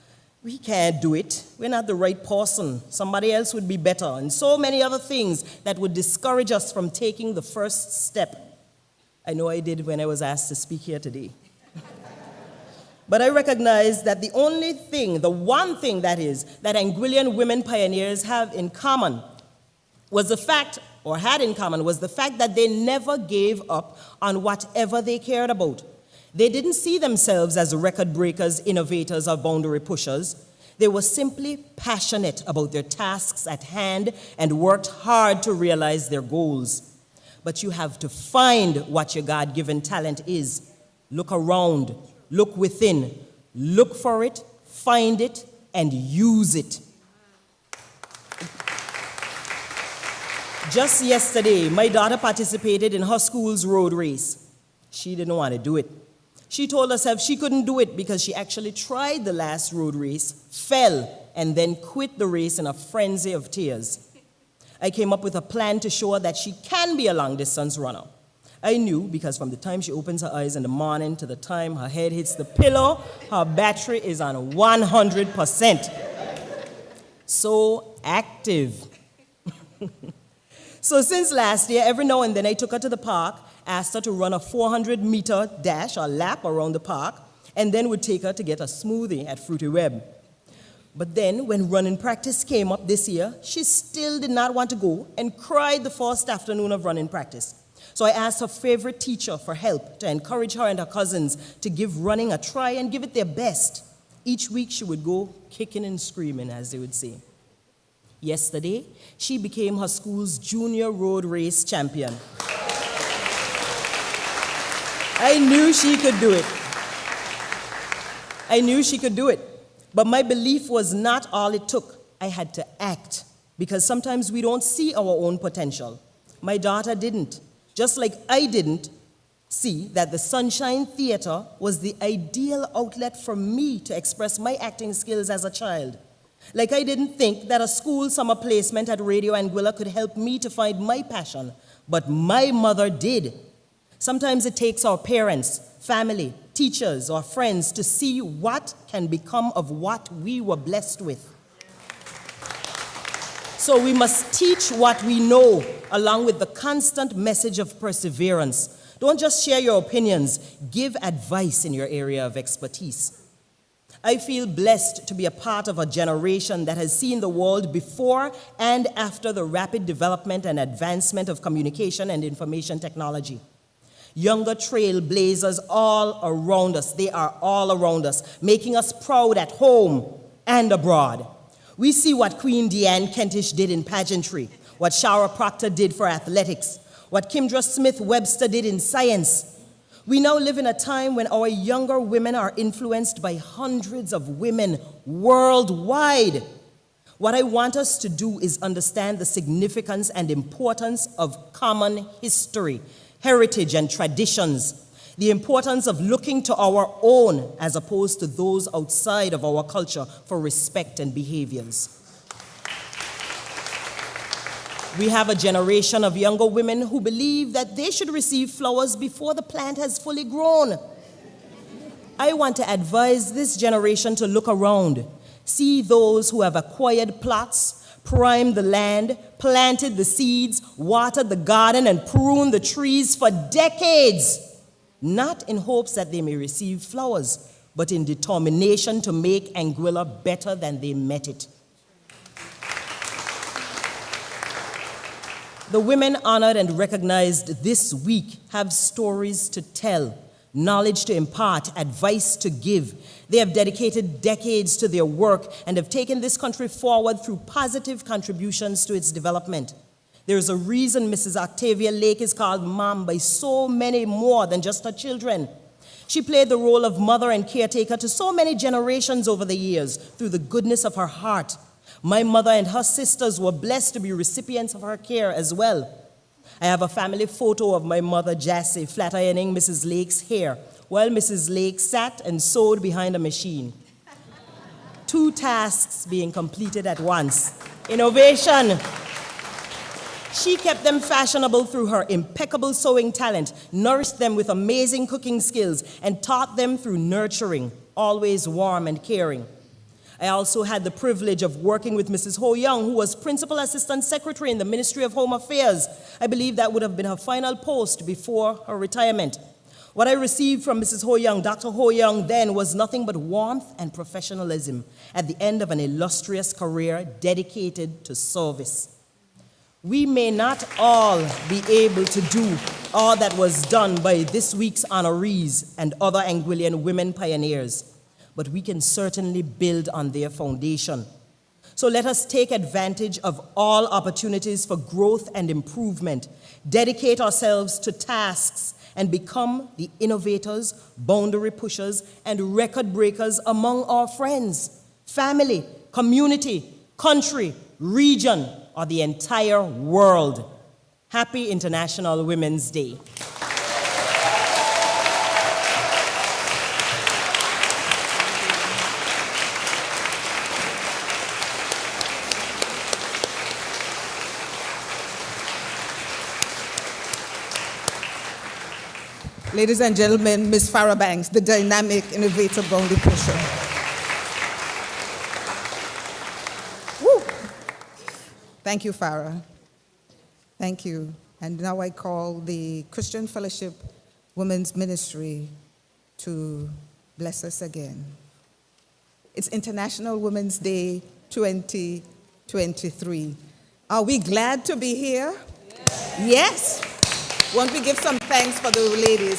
We can't do it. We're not the right person. Somebody else would be better. And so many other things that would discourage us from taking the first step. I know I did when I was asked to speak here today. But I recognize that the one thing that Anguillan women pioneers have in common was the fact that they never gave up on whatever they cared about. They didn't see themselves as record breakers, innovators, or boundary pushers. They were simply passionate about their tasks at hand and worked hard to realize their goals. But you have to find what your God-given talent is. Look around, look within, look for it, find it, and use it. Just yesterday, my daughter participated in her school's road race. She didn't want to do it. She told herself she couldn't do it because she actually tried the last road race, fell, and then quit the race in a frenzy of tears. I came up with a plan to show her that she can be a long-distance runner. I knew because from the time she opens her eyes in the morning to the time her head hits the pillow, her battery is on 100%. So active. So since last year, every now and then I took her to the park, asked her to run a 400-meter dash or lap around the park, and then would take her to get a smoothie at Fruity Web. But then, when running practice came up this year, she still did not want to go and cried the first afternoon of running practice. So I asked her favorite teacher for help to encourage her and her cousins to give running a try and give it their best. Each week she would go kicking and screaming, as they would say. Yesterday, she became her school's junior road race champion. I knew she could do it. I knew she could do it. But my belief was not all it took. I had to act, because sometimes we don't see our own potential. My daughter didn't, just like I didn't see that the Sunshine Theater was the ideal outlet for me to express my acting skills as a child. Like I didn't think that a school summer placement at Radio Anguilla could help me to find my passion, but my mother did. Sometimes it takes our parents, family, teachers, or friends to see what can become of what we were blessed with. So we must teach what we know, along with the constant message of perseverance. Don't just share your opinions, give advice in your area of expertise. I feel blessed to be a part of a generation that has seen the world before and after the rapid development and advancement of communication and information technology. Younger trailblazers all around us. They are all around us, making us proud at home and abroad. We see what Queen Deanne Kentish did in pageantry, what Shara Proctor did for athletics, what Kimdra Smith-Webster did in science. We now live in a time when our younger women are influenced by hundreds of women worldwide. What I want us to do is understand the significance and importance of common history, heritage, and traditions, the importance of looking to our own as opposed to those outside of our culture for respect and behaviors. We have a generation of younger women who believe that they should receive flowers before the plant has fully grown. I want to advise this generation to look around, see those who have acquired plots, primed the land, planted the seeds, watered the garden, and pruned the trees for decades, not in hopes that they may receive flowers, but in determination to make Anguilla better than they met it. The women honored and recognized this week have stories to tell, knowledge to impart, advice to give. They have dedicated decades to their work and have taken this country forward through positive contributions to its development. There is a reason Mrs. Octavia Lake is called Mom by so many more than just her children. She played the role of mother and caretaker to so many generations over the years through the goodness of her heart. My mother and her sisters were blessed to be recipients of her care as well. I have a family photo of my mother, Jassy, flat ironing Mrs. Lake's hair while Mrs. Lake sat and sewed behind a machine. 2 tasks being completed at once. Innovation. She kept them fashionable through her impeccable sewing talent, nourished them with amazing cooking skills, and taught them through nurturing, always warm and caring. I also had the privilege of working with Mrs. Ho Young, who was Principal Assistant Secretary in the Ministry of Home Affairs. I believe that would have been her final post before her retirement. What I received from Mrs. Ho Young, Dr. Ho Young, then was nothing but warmth and professionalism at the end of an illustrious career dedicated to service. We may not all be able to do all that was done by this week's honorees and other Anguillian women pioneers, but we can certainly build on their foundation. So let us take advantage of all opportunities for growth and improvement, dedicate ourselves to tasks, and become the innovators, boundary pushers, and record breakers among our friends, family, community, country, region, or the entire world. Happy International Women's Day. Ladies and gentlemen, Ms. Farah Banks, the dynamic, innovative boundary pusher. Woo. Thank you, Farah. Thank you. And now I call the Christian Fellowship Women's Ministry to bless us again. It's International Women's Day 2023. Are we glad to be here? Yes? Won't we give some thanks for the ladies?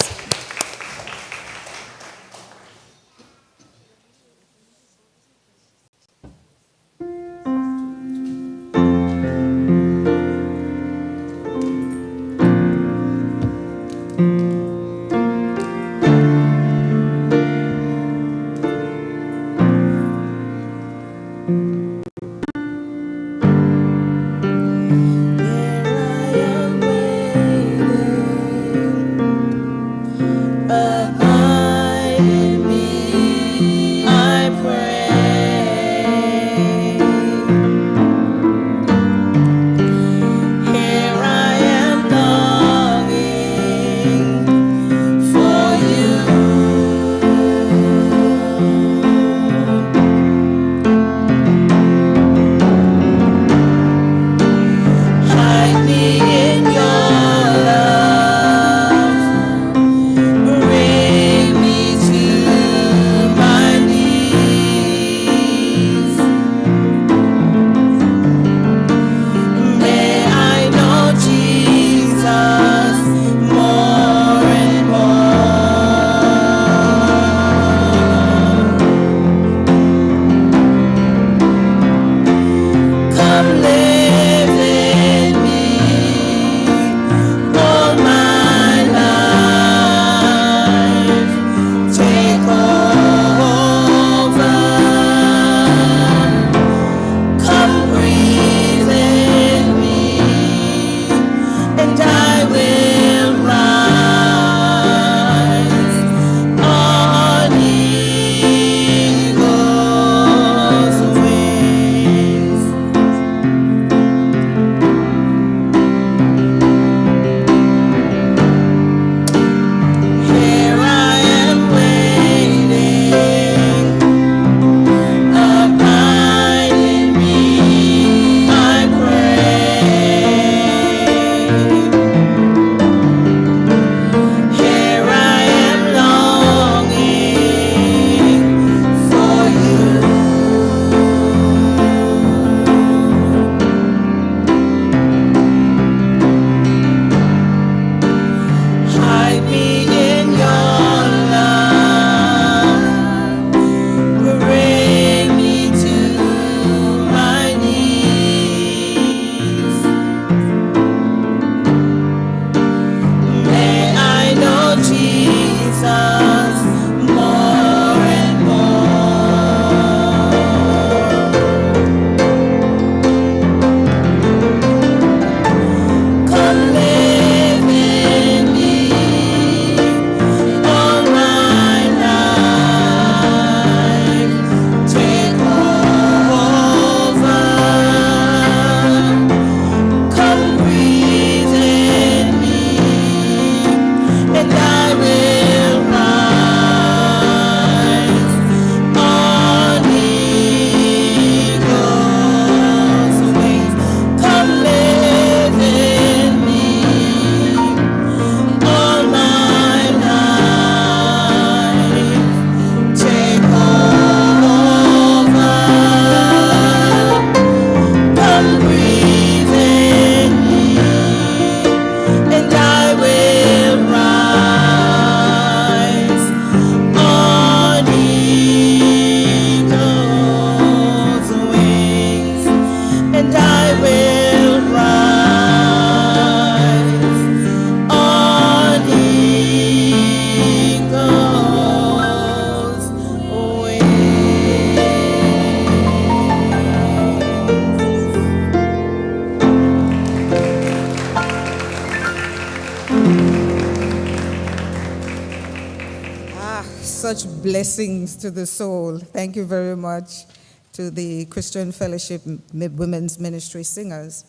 such blessings to the soul. Thank you very much to the Christian Fellowship Women's Ministry Singers.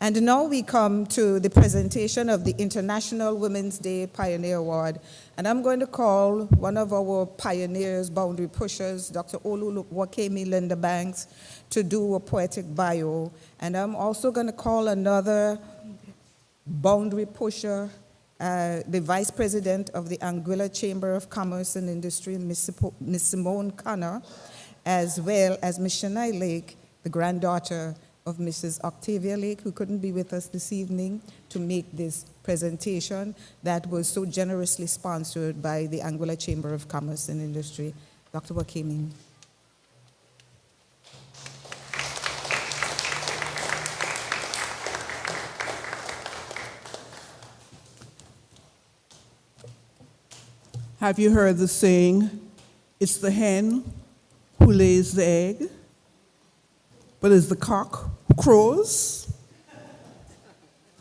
And now we come to the presentation of the International Women's Day Pioneer Award. And I'm going to call one of our pioneers, boundary pushers, Dr. Oluwakemi Linda Banks, to do a poetic bio. And I'm also going to call another boundary pusher, the Vice President of the Anguilla Chamber of Commerce and Industry, Ms. Simone Connor, as well as Ms. Shania Lake, the granddaughter of Mrs. Octavia Lake, who couldn't be with us this evening to make this presentation that was so generously sponsored by the Anguilla Chamber of Commerce and Industry. Dr. Wakemi. Have you heard the saying, it's the hen who lays the egg, but it's the cock who crows?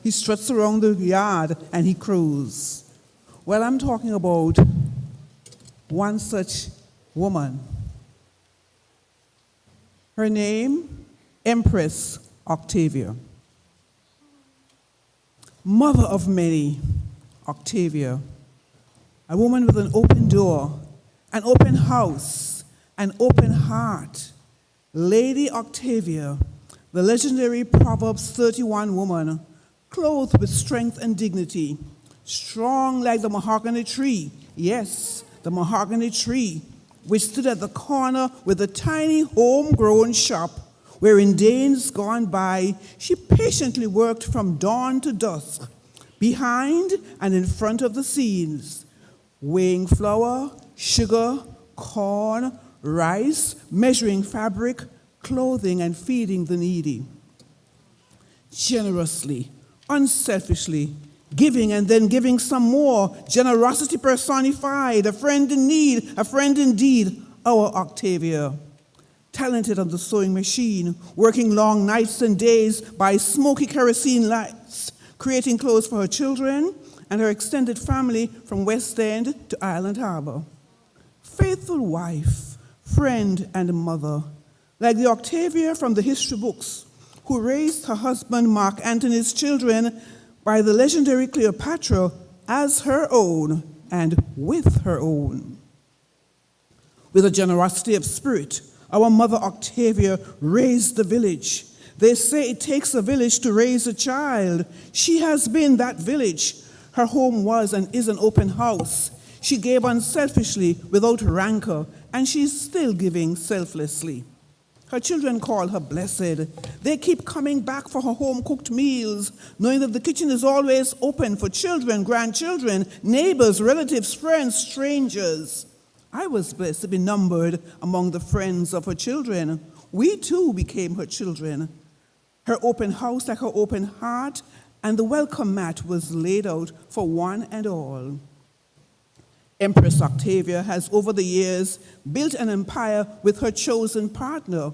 He struts around the yard and he crows. Well, I'm talking about one such woman. Her name, Empress Octavia. Mother of many, Octavia. A woman with an open door, an open house, an open heart. Lady Octavia, the legendary Proverbs 31 woman, clothed with strength and dignity, strong like the mahogany tree. Yes, the mahogany tree, which stood at the corner with a tiny homegrown shop where in days gone by she patiently worked from dawn to dusk, behind and in front of the scenes, weighing flour, sugar, corn, rice, measuring fabric, clothing, and feeding the needy. Generously, unselfishly, giving and then giving some more, generosity personified, a friend in need, a friend indeed, our Octavia. Talented on the sewing machine, working long nights and days by smoky kerosene lights, creating clothes for her children and her extended family from West End to Island Harbor. Faithful wife, friend, and mother, like the Octavia from the history books, who raised her husband Mark Antony's children by the legendary Cleopatra as her own and with her own. With a generosity of spirit, our mother Octavia raised the village. They say it takes a village to raise a child. She has been that village. Her home was and is an open house. She gave unselfishly, without rancor, and she's still giving selflessly. Her children call her blessed. They keep coming back for her home-cooked meals, knowing that the kitchen is always open for children, grandchildren, neighbors, relatives, friends, strangers. I was blessed to be numbered among the friends of her children. We too became her children. Her open house like her open heart, and the welcome mat was laid out for one and all. Empress Octavia has over the years built an empire with her chosen partner.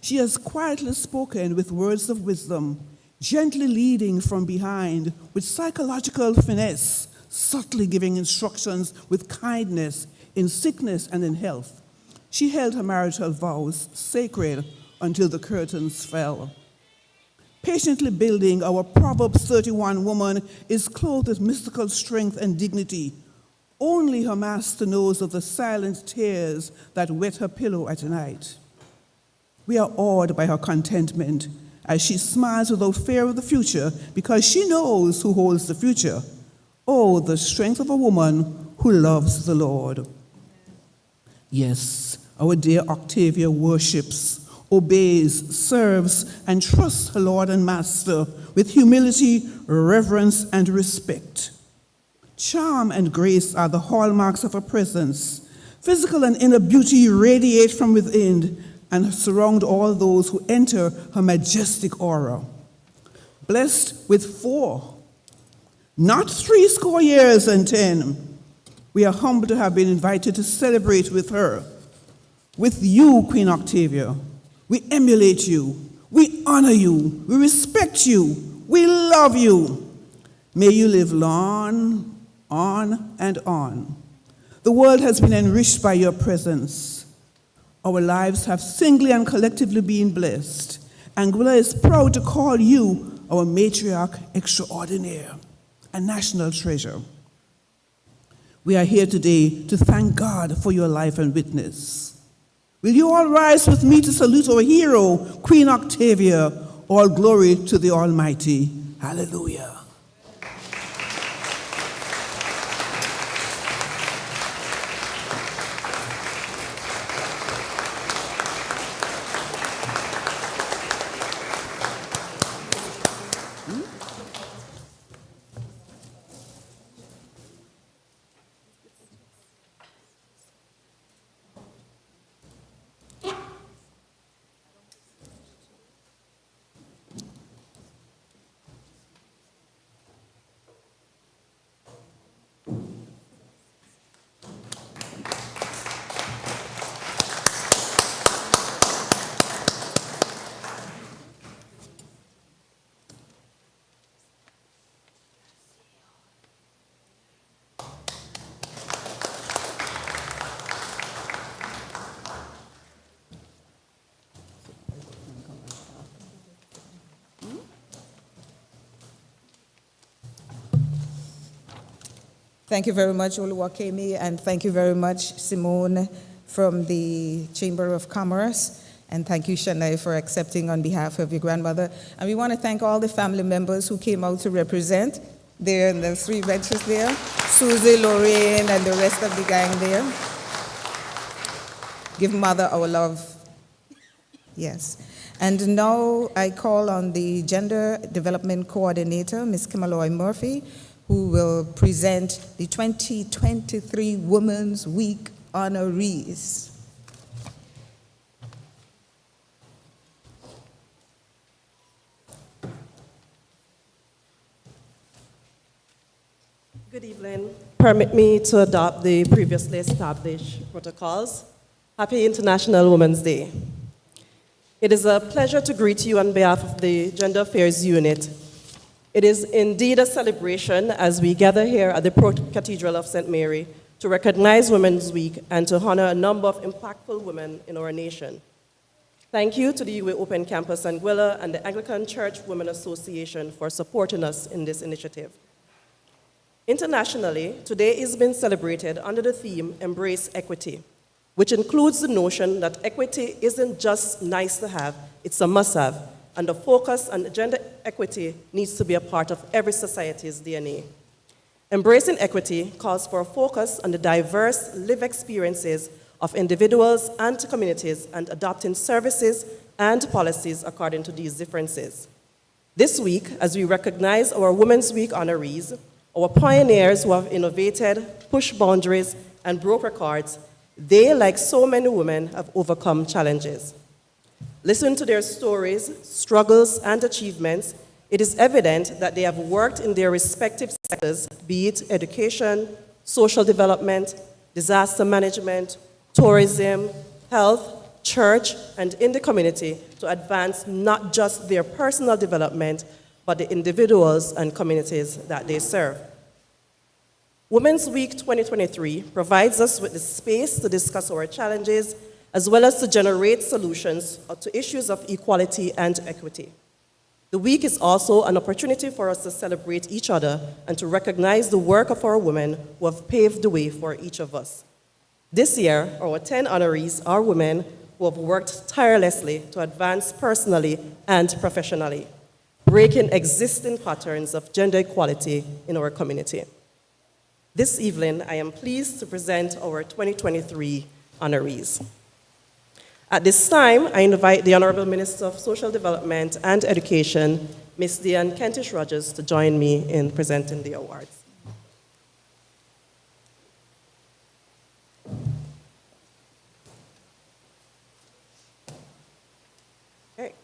She has quietly spoken with words of wisdom, gently leading from behind with psychological finesse, subtly giving instructions with kindness in sickness and in health. She held her marital vows sacred until the curtains fell. Patiently building, our Proverbs 31 woman is clothed with mystical strength and dignity. Only her master knows of the silent tears that wet her pillow at night. We are awed by her contentment as she smiles without fear of the future because she knows who holds the future. Oh, the strength of a woman who loves the Lord. Yes, our dear Octavia worships, obeys, serves, and trusts her Lord and Master with humility, reverence, and respect. Charm and grace are the hallmarks of her presence. Physical and inner beauty radiate from within and surround all those who enter her majestic aura. Blessed with 4, not 70 years and 10, we are humbled to have been invited to celebrate with her. With you, Queen Octavia, we emulate you, we honor you, we respect you, we love you. May you live long, on and on. The world has been enriched by your presence. Our lives have singly and collectively been blessed. Anguilla is proud to call you our matriarch extraordinaire, a national treasure. We are here today to thank God for your life and witness. Will you all rise with me to salute our hero, Queen Octavia? All glory to the Almighty. Hallelujah. Thank you very much, Oluwakemi, and thank you very much, Simone, from the Chamber of Commerce. And thank you, Shanae, for accepting on behalf of your grandmother. And we want to thank all the family members who came out to represent. There in the 3 benches there, Susie, Lorraine, and the rest of the gang there. Give mother our love. Yes. And now I call on the Gender Development Coordinator, Ms. Kimaloy Murphy, who will present the 2023 Women's Week honorees. Good evening. Permit me to adopt the previously established protocols. Happy International Women's Day. It is a pleasure to greet you on behalf of the Gender Affairs Unit. It is indeed a celebration as we gather here at the Cathedral of St. Mary to recognize Women's Week and to honor a number of impactful women in our nation. Thank you to the UA Open Campus Anguilla and the Anglican Church Women Association for supporting us in this initiative. Internationally, today is being celebrated under the theme Embrace Equity, which includes the notion that equity isn't just nice to have, it's a must-have, and the focus on gender equity needs to be a part of every society's DNA. Embracing equity calls for a focus on the diverse lived experiences of individuals and communities and adopting services and policies according to these differences. This week, as we recognize our Women's Week honorees, our pioneers who have innovated, pushed boundaries, and broke records, they, like so many women, have overcome challenges. Listen to their stories, struggles, and achievements. It is evident that they have worked in their respective sectors, be it education, social development, disaster management, tourism, health, church, and in the community to advance not just their personal development, but the individuals and communities that they serve. Women's Week 2023 provides us with the space to discuss our challenges as well as to generate solutions to issues of equality and equity. The week is also an opportunity for us to celebrate each other and to recognize the work of our women who have paved the way for each of us. This year, our 10 honorees are women who have worked tirelessly to advance personally and professionally, breaking existing patterns of gender equality in our community. This evening, I am pleased to present our 2023 honorees. At this time, I invite the Honorable Minister of Social Development and Education, Ms. Diane Kentish-Rogers, to join me in presenting the awards. Okay.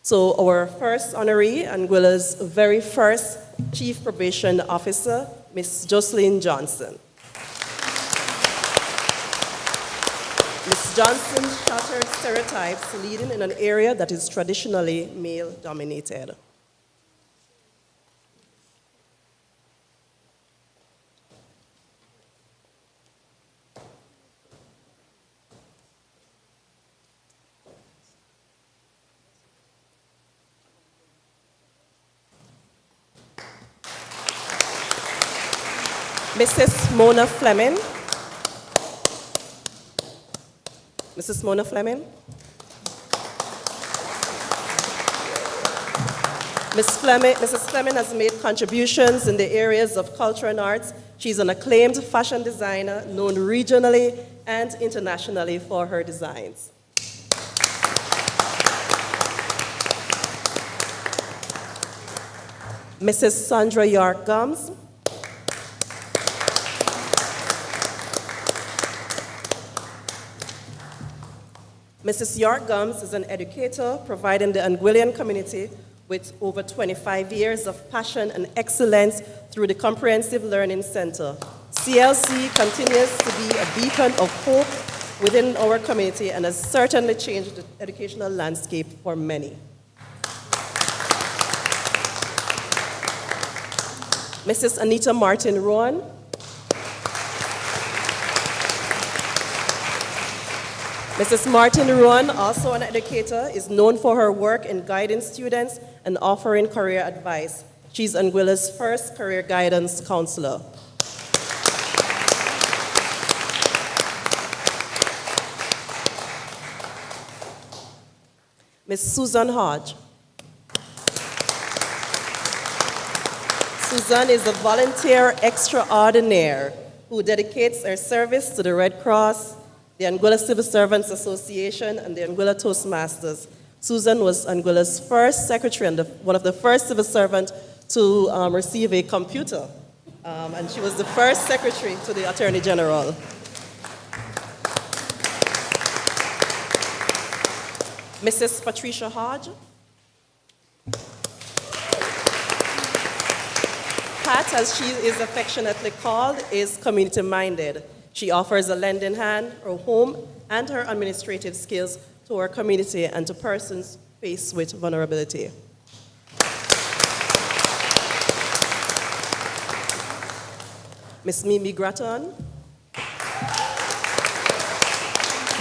So our first honoree, Anguilla's very first Chief Probation Officer, Ms. Jocelyn Johnson. Ms. Johnson shattered stereotypes, leading in an area that is traditionally male-dominated. Mrs. Mona Fleming. Mrs. Mona Fleming. Mrs. Fleming has made contributions in the areas of culture and arts. She's an acclaimed fashion designer known regionally and internationally for her designs. Mrs. Sandra York Gums. Mrs. York Gums is an educator providing the Anguillan community with over 25 years of passion and excellence through the Comprehensive Learning Center. CLC continues to be a beacon of hope within our community and has certainly changed the educational landscape for many. Mrs. Anita Martin Rowan. Mrs. Martin Rowan, also an educator, is known for her work in guiding students and offering career advice. She's Anguilla's first career guidance counselor. Ms. Susan Hodge. Susan is a volunteer extraordinaire who dedicates her service to the Red Cross, the Anguilla Civil Servants Association, and the Anguilla Toastmasters. Susan was Anguilla's first secretary and one of the first civil servants to receive a computer. And she was the first secretary to the Attorney General. Mrs. Patricia Hodge. Pat, as she is affectionately called, is community-minded. She offers a lending hand, her home, and her administrative skills to our community and to persons faced with vulnerability. Ms. Mimi Gratton.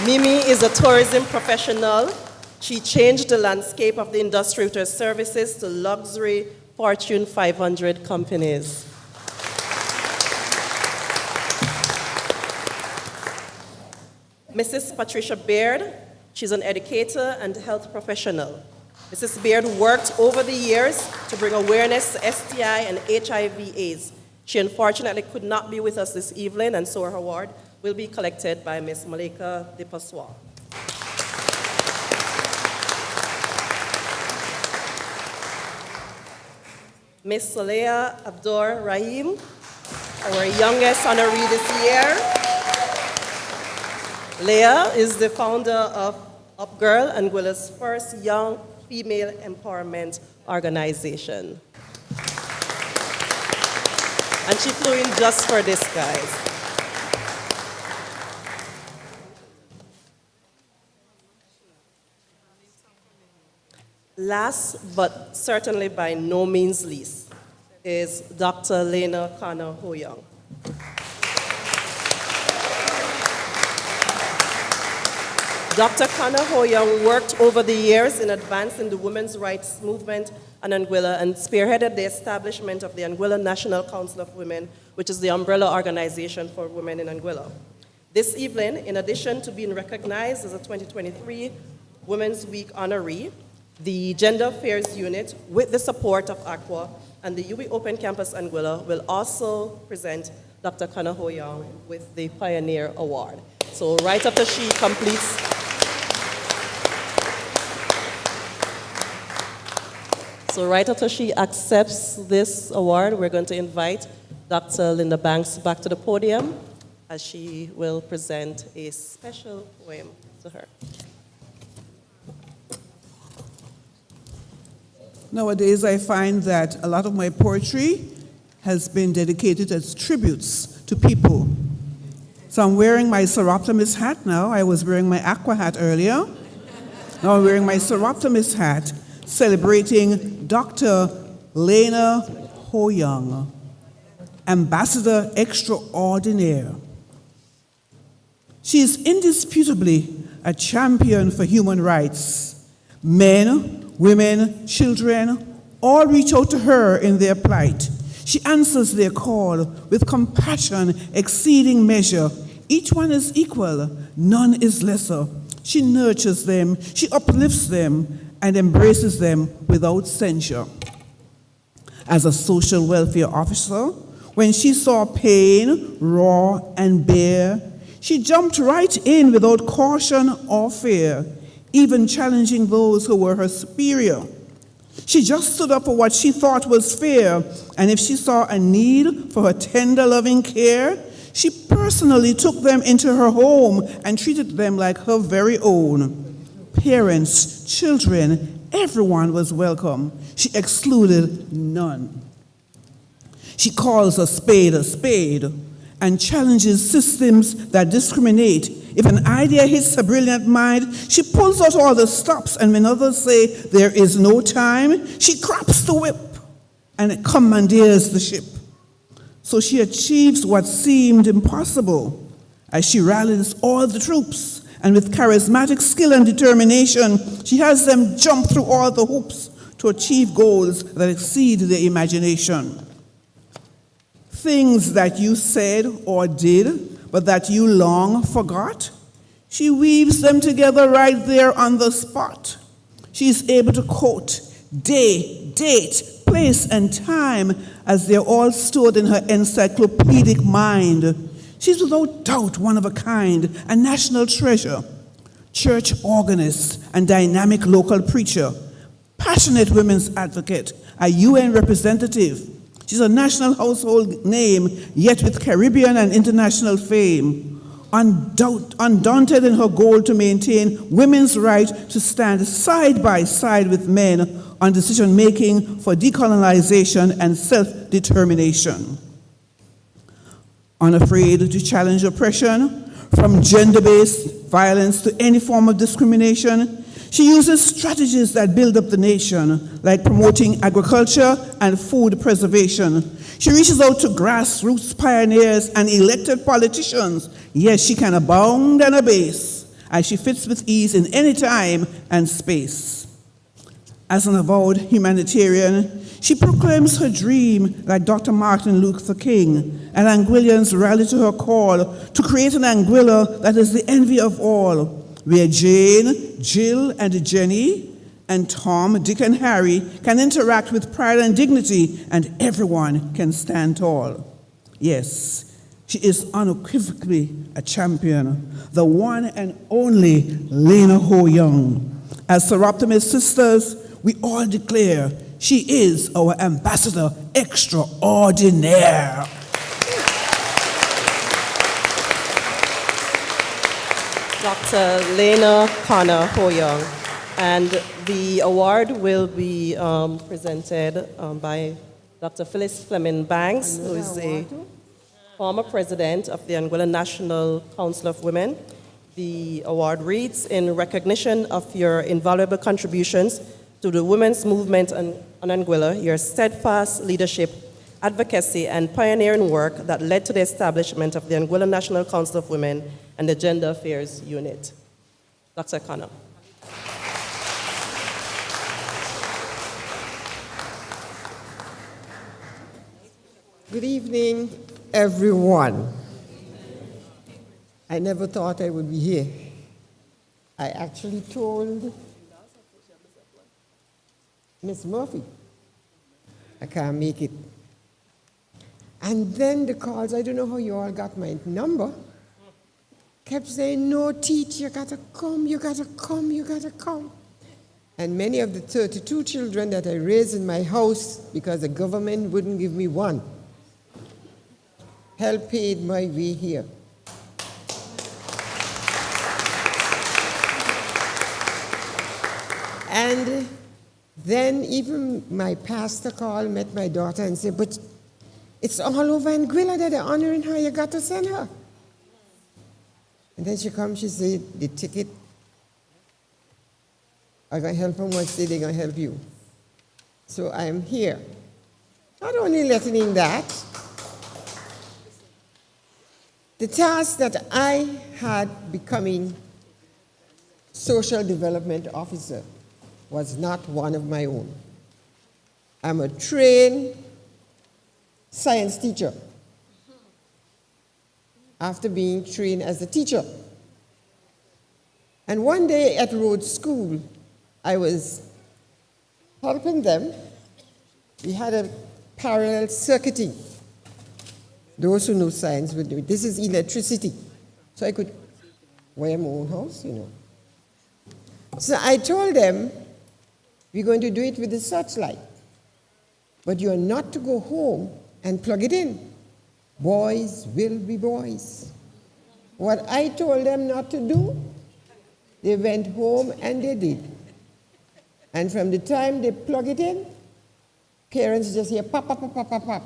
Mimi is a tourism professional. She changed the landscape of the industry with her services to luxury Fortune 500 companies. Mrs. Patricia Baird, she's an educator and health professional. Mrs. Baird worked over the years to bring awareness to STI and HIV/AIDS. She unfortunately could not be with us this evening, and so her award will be collected by Ms. Malika De Passois. Ms. Saleha Abdur Rahim, our youngest honoree this year. Leah is the founder of UpGirl, Anguilla's first young female empowerment organization. And she flew in just for this, guys. Last, but certainly by no means least, is Dr. Lena Connor Ho-Young. Dr. Connor Ho-Young worked over the years in advancing the women's rights movement in Anguilla and spearheaded the establishment of the Anguilla National Council of Women, which is the umbrella organization for women in Anguilla. This evening, in addition to being recognized as a 2023 Women's Week honoree, the Gender Affairs Unit, with the support of ACWA and the UWI Open Campus Anguilla, will also present Dr. Connor Ho-Young with the Pioneer Award. So right after she completes accepts this award, we're going to invite Dr. Linda Banks back to the podium as she will present a special poem to her. Nowadays, I find that a lot of my poetry has been dedicated as tributes to people. So I'm wearing my Seroptimus hat now. I was wearing my Aqua hat earlier. Now I'm wearing my Seroptimus hat, celebrating Dr. Lena Ho-Young, Ambassador Extraordinaire. She is indisputably a champion for human rights. Men, women, children, all reach out to her in their plight. She answers their call with compassion exceeding measure. Each one is equal, none is lesser. She nurtures them, she uplifts them, and embraces them without censure. As a social welfare officer, when she saw pain, raw and bare, she jumped right in without caution or fear, even challenging those who were her superior. She just stood up for what she thought was fair, and if she saw a need for her tender, loving care, she personally took them into her home and treated them like her very own. Parents, children, everyone was welcome. She excluded none. She calls a spade and challenges systems that discriminate. If an idea hits her brilliant mind, she pulls out all the stops, and when others say there is no time, she cracks the whip and commandeers the ship. So she achieves what seemed impossible as she rallies all the troops, and with charismatic skill and determination, she has them jump through all the hoops to achieve goals that exceed their imagination. Things that you said or did, but that you long forgot, she weaves them together right there on the spot. She is able to quote day, date, place, and time as they're all stored in her encyclopedic mind. She's without doubt one of a kind, a national treasure, church organist and dynamic local preacher, passionate women's advocate, a UN representative. She's a national household name, yet with Caribbean and international fame. Undaunted in her goal to maintain women's right to stand side by side with men on decision-making for decolonization and self-determination. Unafraid to challenge oppression, from gender-based violence to any form of discrimination, she uses strategies that build up the nation, like promoting agriculture and food preservation. She reaches out to grassroots pioneers and elected politicians. Yes, she can abound and abase, as she fits with ease in any time and space. As an avowed humanitarian, she proclaims her dream like Dr. Martin Luther King, and Anguillians rally to her call to create an Anguilla that is the envy of all, where Jane, Jill, and Jenny, and Tom, Dick, and Harry can interact with pride and dignity, and everyone can stand tall. Yes, she is unequivocally a champion, the one and only Lena Ho Young. As Seroptimist sisters, we all declare she is our ambassador extraordinaire. Dr. Lena Connor Ho-Young. And the award will be presented by Dr. Phyllis Fleming Banks, who is a former president of the Anguilla National Council of Women. The award reads, in recognition of your invaluable contributions to the women's movement on Anguilla, your steadfast leadership, advocacy, and pioneering work that led to the establishment of the Anguilla National Council of Women and the Gender Affairs Unit. Dr. Connor. Good evening, everyone. I never thought I would be here. I actually told Miss Murphy I can't make it. And then the calls, I don't know how you all got my number, kept saying, no, teach, you gotta come, you gotta come, you gotta come. And many of the 32 children that I raised in my house, because the government wouldn't give me one, helped paid my way here. And then even my pastor called, met my daughter and said, but it's all over Anguilla that they're honoring her, you got to send her. And then she comes, she said, the ticket, I'm going to help them one day, they're going to help you. So I am here. Not only letting in that, the task that I had becoming social development officer was not one of my own. I'm a trained science teacher after being trained as a teacher. And one day at Rhodes School, I was helping them. We had a parallel circuiting. Those who know science would do it. This is electricity. So I could wire my own house, you know. So I told them, we're going to do it with the searchlight. But you're not to go home and plug it in. Boys will be boys. What I told them not to do, they went home and they did. And from the time they plug it in, parents just hear pop, pop, pop, pop, pop, pop.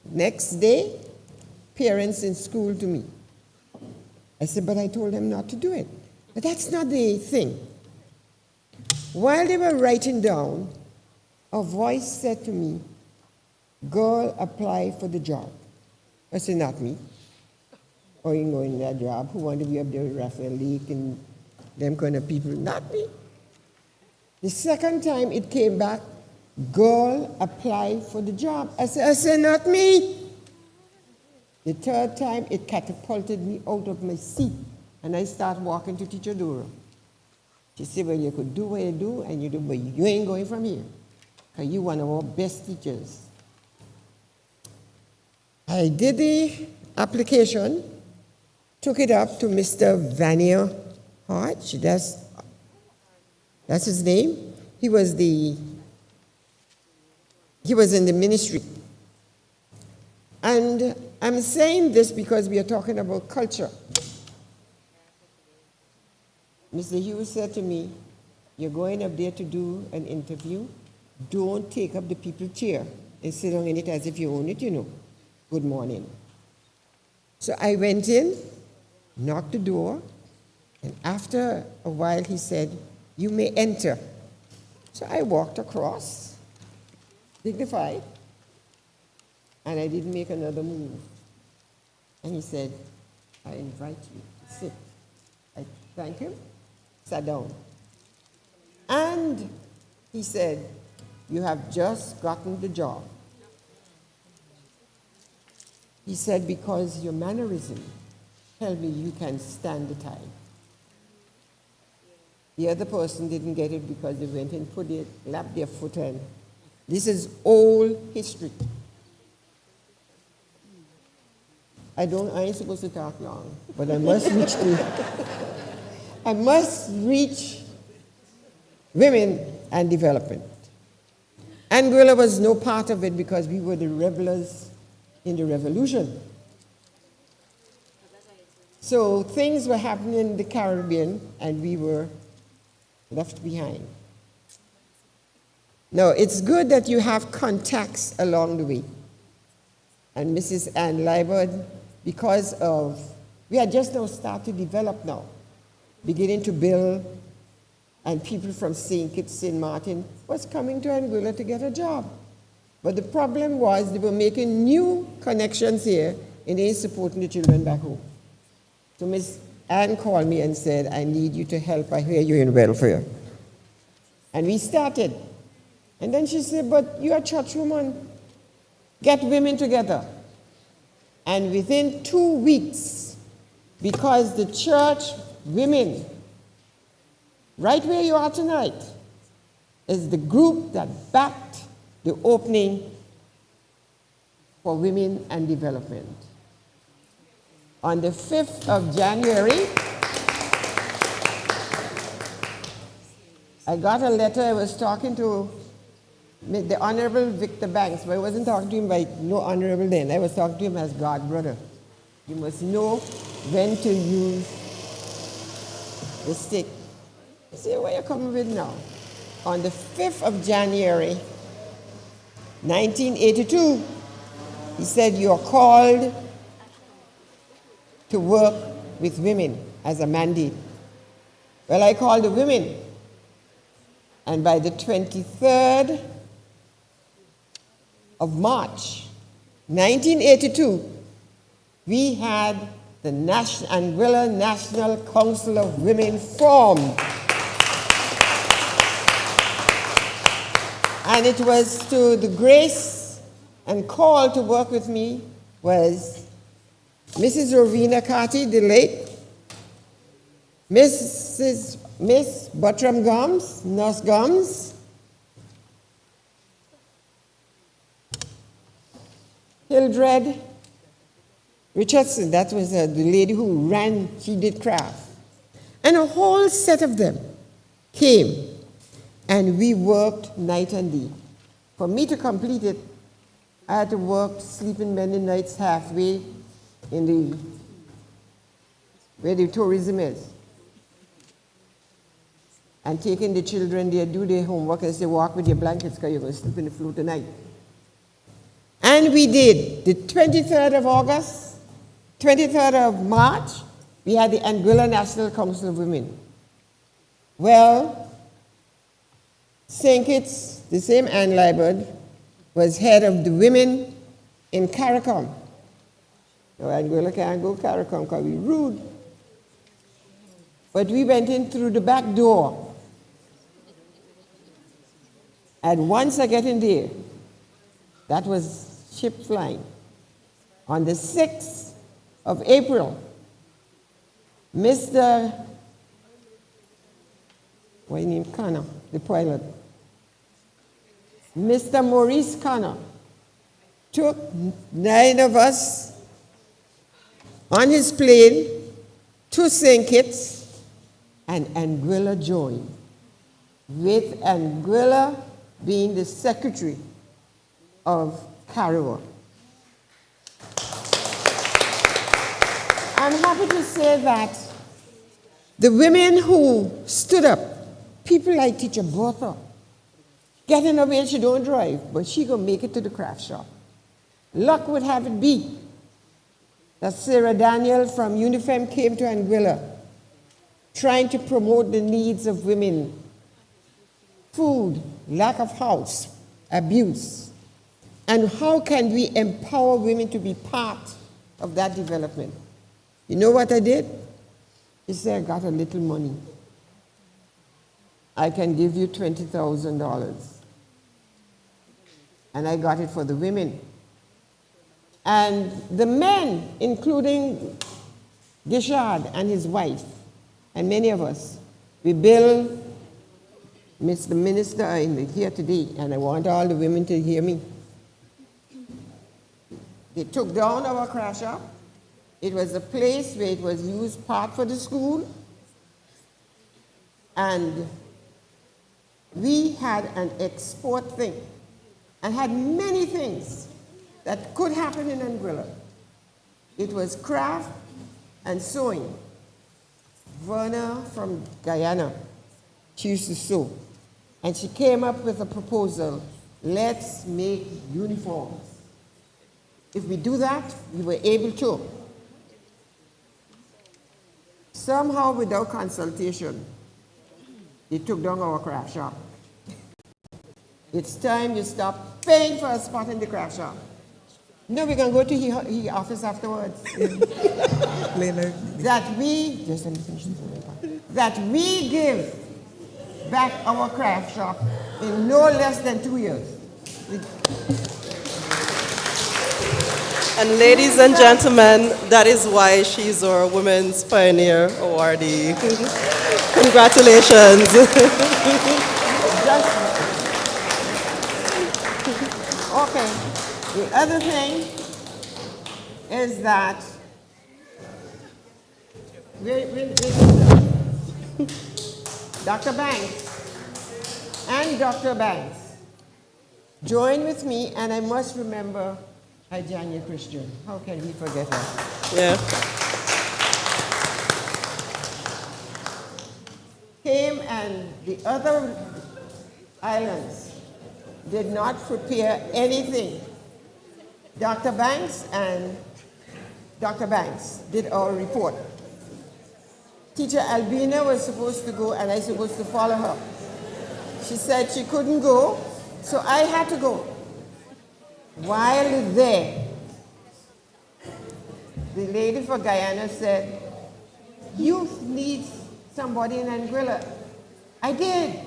Next day, parents in school to me. I said, but I told them not to do it. But that's not the thing. While they were writing down, a voice said to me, girl, apply for the job. I said, not me. Or you can go in that job. Who want to be up there with Raphael Leake and them kind of people? Not me. The second time it came back, girl, apply for the job. I said, not me. The third time, it catapulted me out of my seat, and I started walking to Teacher Dora. She said, well, you could do what you do, and you do, but you ain't going from here, because you're one of our best teachers. I did the application, took it up to Mr. Vanier Hodge, that's his name. He was in the ministry. And I'm saying this because we are talking about culture. Mr. Hughes said to me, you're going up there to do an interview. Don't take up the people's chair and sit down in it as if you own it, you know. Good morning. So I went in, knocked the door, and after a while he said, you may enter. So I walked across, dignified, and I didn't make another move. And he said, I invite you to sit. I thanked him, sat down. And he said, you have just gotten the job. He said, because your mannerism tell me you can stand the time. The other person didn't get it because they went and put it, lapped their foot in. This is old history. I ain't supposed to talk long, but I must reach women and development. Anguilla was no part of it because we were the rebels in the revolution. So things were happening in the Caribbean and we were left behind. Now, it's good that you have contacts along the way. And Mrs. Ann Liebert, because of, we had just now started to develop now, beginning to build, and people from St. Kitts, St. Martin was coming to Anguilla to get a job. But the problem was they were making new connections here and they ain't supporting the children back home. So Ms. Ann called me and said, I need you to help. I hear you're in welfare. And we started. And then she said, but you're a church woman. Get women together. And within 2 weeks, because the church women, right where you are tonight, is the group that backed the opening for women and development. On the 5th of January, I got a letter. I was talking to the Honorable Victor Banks, but I wasn't talking to him by no honorable then. I was talking to him as God brother. You must know when to use the stick. I said, where are you coming with now? On the 5th of January, 1982, he said, you're called to work with women as a mandate. Well, I called the women, and by the 23rd of March, 1982, we had the Anguilla National Council of Women formed. And it was to the grace and called to work with me was Mrs. Rowena Carty, the late, Miss Buttram Gomes, Nurse Gomes, Hildred Richardson, that was the lady who ran, she did craft. And a whole set of them came, and we worked night and day. For me to complete it, I had to work sleeping many nights halfway in the, where the tourism is. And taking the children there, do their homework, and say, walk with your blankets because you're going to sleep in the floor tonight. And we did. The 23rd of August, 23rd of March, we had the Anguilla National Council of Women. Well, St. Kitts, the same Ann Liebert, was head of the women in CARICOM. So Anguilla can't go CARICOM because we're rude. But we went in through the back door. And once I get in there, that was ship flying. On the 6th of April, Mr. What's his name? Connor, the pilot. Mr. Maurice Connor took 9 of us on his plane to St. Kitts, and Anguilla joined, with Anguilla being the secretary of CARICOM. I'm happy to say that the women who stood up, people like Teacher Bertha, getting away and she don't drive, but she gonna make it to the craft shop. Luck would have it be that Sarah Daniel from UNIFEM came to Anguilla trying to promote the needs of women, food, lack of house, abuse, and how can we empower women to be part of that development. You know what I did? He said, I got a little money. I can give you $20,000. And I got it for the women. And the men, including Gishard and his wife, and many of us, we built Mr. Minister here today, and I want all the women to hear me. They took down our craft shop. It was a place where it was used part for the school, and we had an export thing and had many things that could happen in Anguilla. It was craft and sewing. Verna from Guyana, she used to sew. And she came up with a proposal, let's make uniforms. If we do that, we were able to. Somehow, without consultation, they took down our craft shop. It's time you stop paying for a spot in the craft shop. No, we're going to go to his office afterwards. That we, just let me finish this. That we give back our craft shop in no less than 2 years. And ladies and gentlemen, that is why she's our Women's Pioneer Awardee. Congratulations. Okay. The other thing is that Dr. Banks and Dr. Banks join with me, and I must remember Hijania Christian. How can we forget her? Yeah. Came, and the other islands did not prepare anything. Dr. Banks and Dr. Banks did our report. Teacher Albina was supposed to go, and I was supposed to follow her. She said she couldn't go, so I had to go. While there, the lady for Guyana said, youth needs somebody in Anguilla. I did.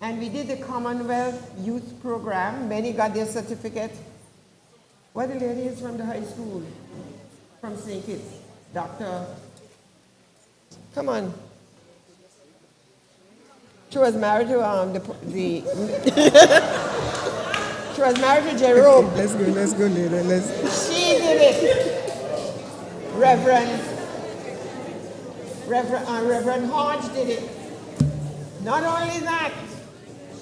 And we did the Commonwealth Youth Program. Many got their certificate. What the lady is from the high school, from St. Kitts, Dr. Come on. She was married to she was married to Jerome. Let's go, Leda. She did it. Reverend Hodge did it. Not only that,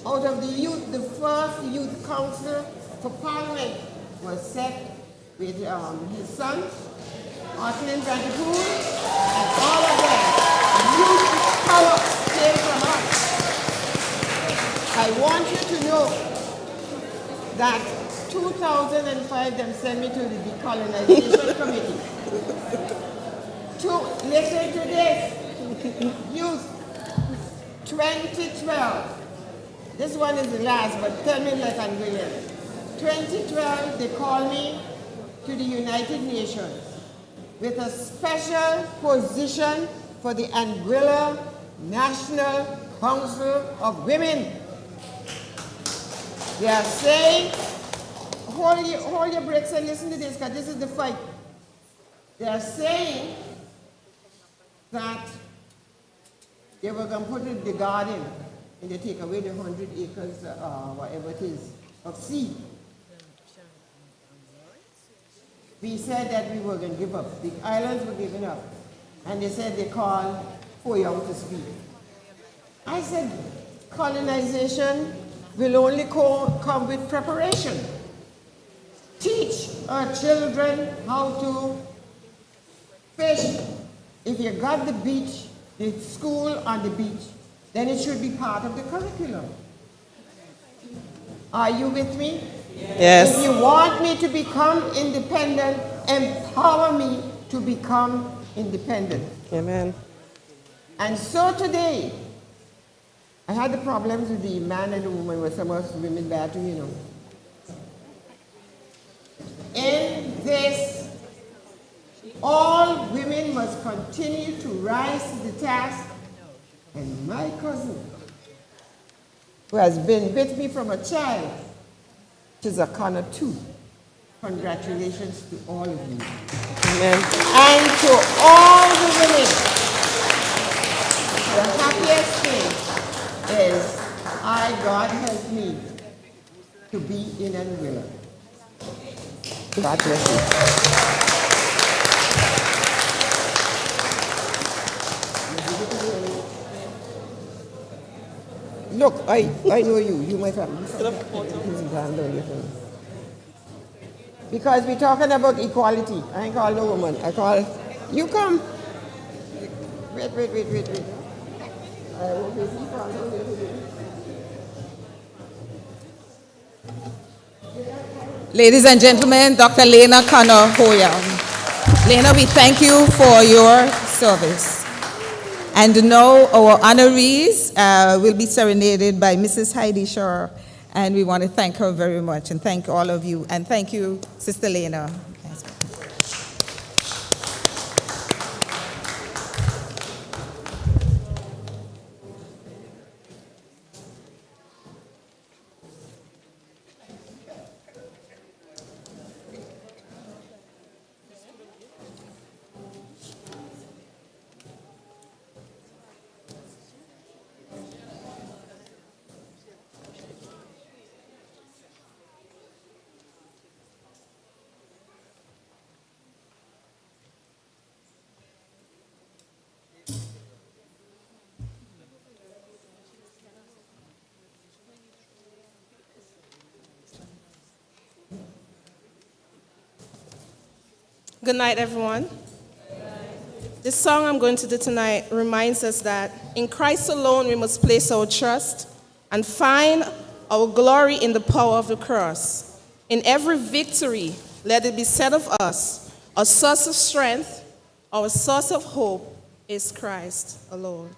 out of the youth, the first youth council for Parliament was set with his son, Austin Vanderpool, and all of them. Youth power came from us. I want you to know that 2005 them sent me to the decolonization committee. Listen to this. Youth, 2012. This one is the last, but tell me like Anguilla. 2012, they called me to the United Nations with a special position for the Anguilla National Council of Women. They are saying, hold your brakes and listen to this, because this is the fight. They are saying that they were going to put the garden and they take away the 100 acres, whatever it is, of seed. We said that we were going to give up. The islands were giving up. And they said they called for young to speak. I said, colonization will only come with preparation. Teach our children how to fish. If you got the beach, the school on the beach, then it should be part of the curriculum. Are you with me? Yes. If you want me to become independent, empower me to become independent. Amen. And so today, I had the problems with the man and the woman, where some of us women bad too, you know. In this, all women must continue to rise to the task. And my cousin, who has been with me from a child, she's a Connor too. Congratulations to all of you. Amen. And to all the women, the happiest thing is God help me to be in Anguilla. God bless you. Look, I know you. You my family. Because we're talking about equality. I ain't call no woman. I call, you come. Wait. I will be Ladies and gentlemen, Dr. Lena Connor Hoya. Lena, we thank you for your service. And now our honorees will be serenaded by Mrs. Heidi Shore, and we want to thank her very much, and thank all of you, and thank you, Sister Lena. Good night, everyone. This song I'm going to do tonight reminds us that in Christ alone we must place our trust and find our glory in the power of the cross. In every victory, let it be said of us, our source of strength, our source of hope is Christ alone.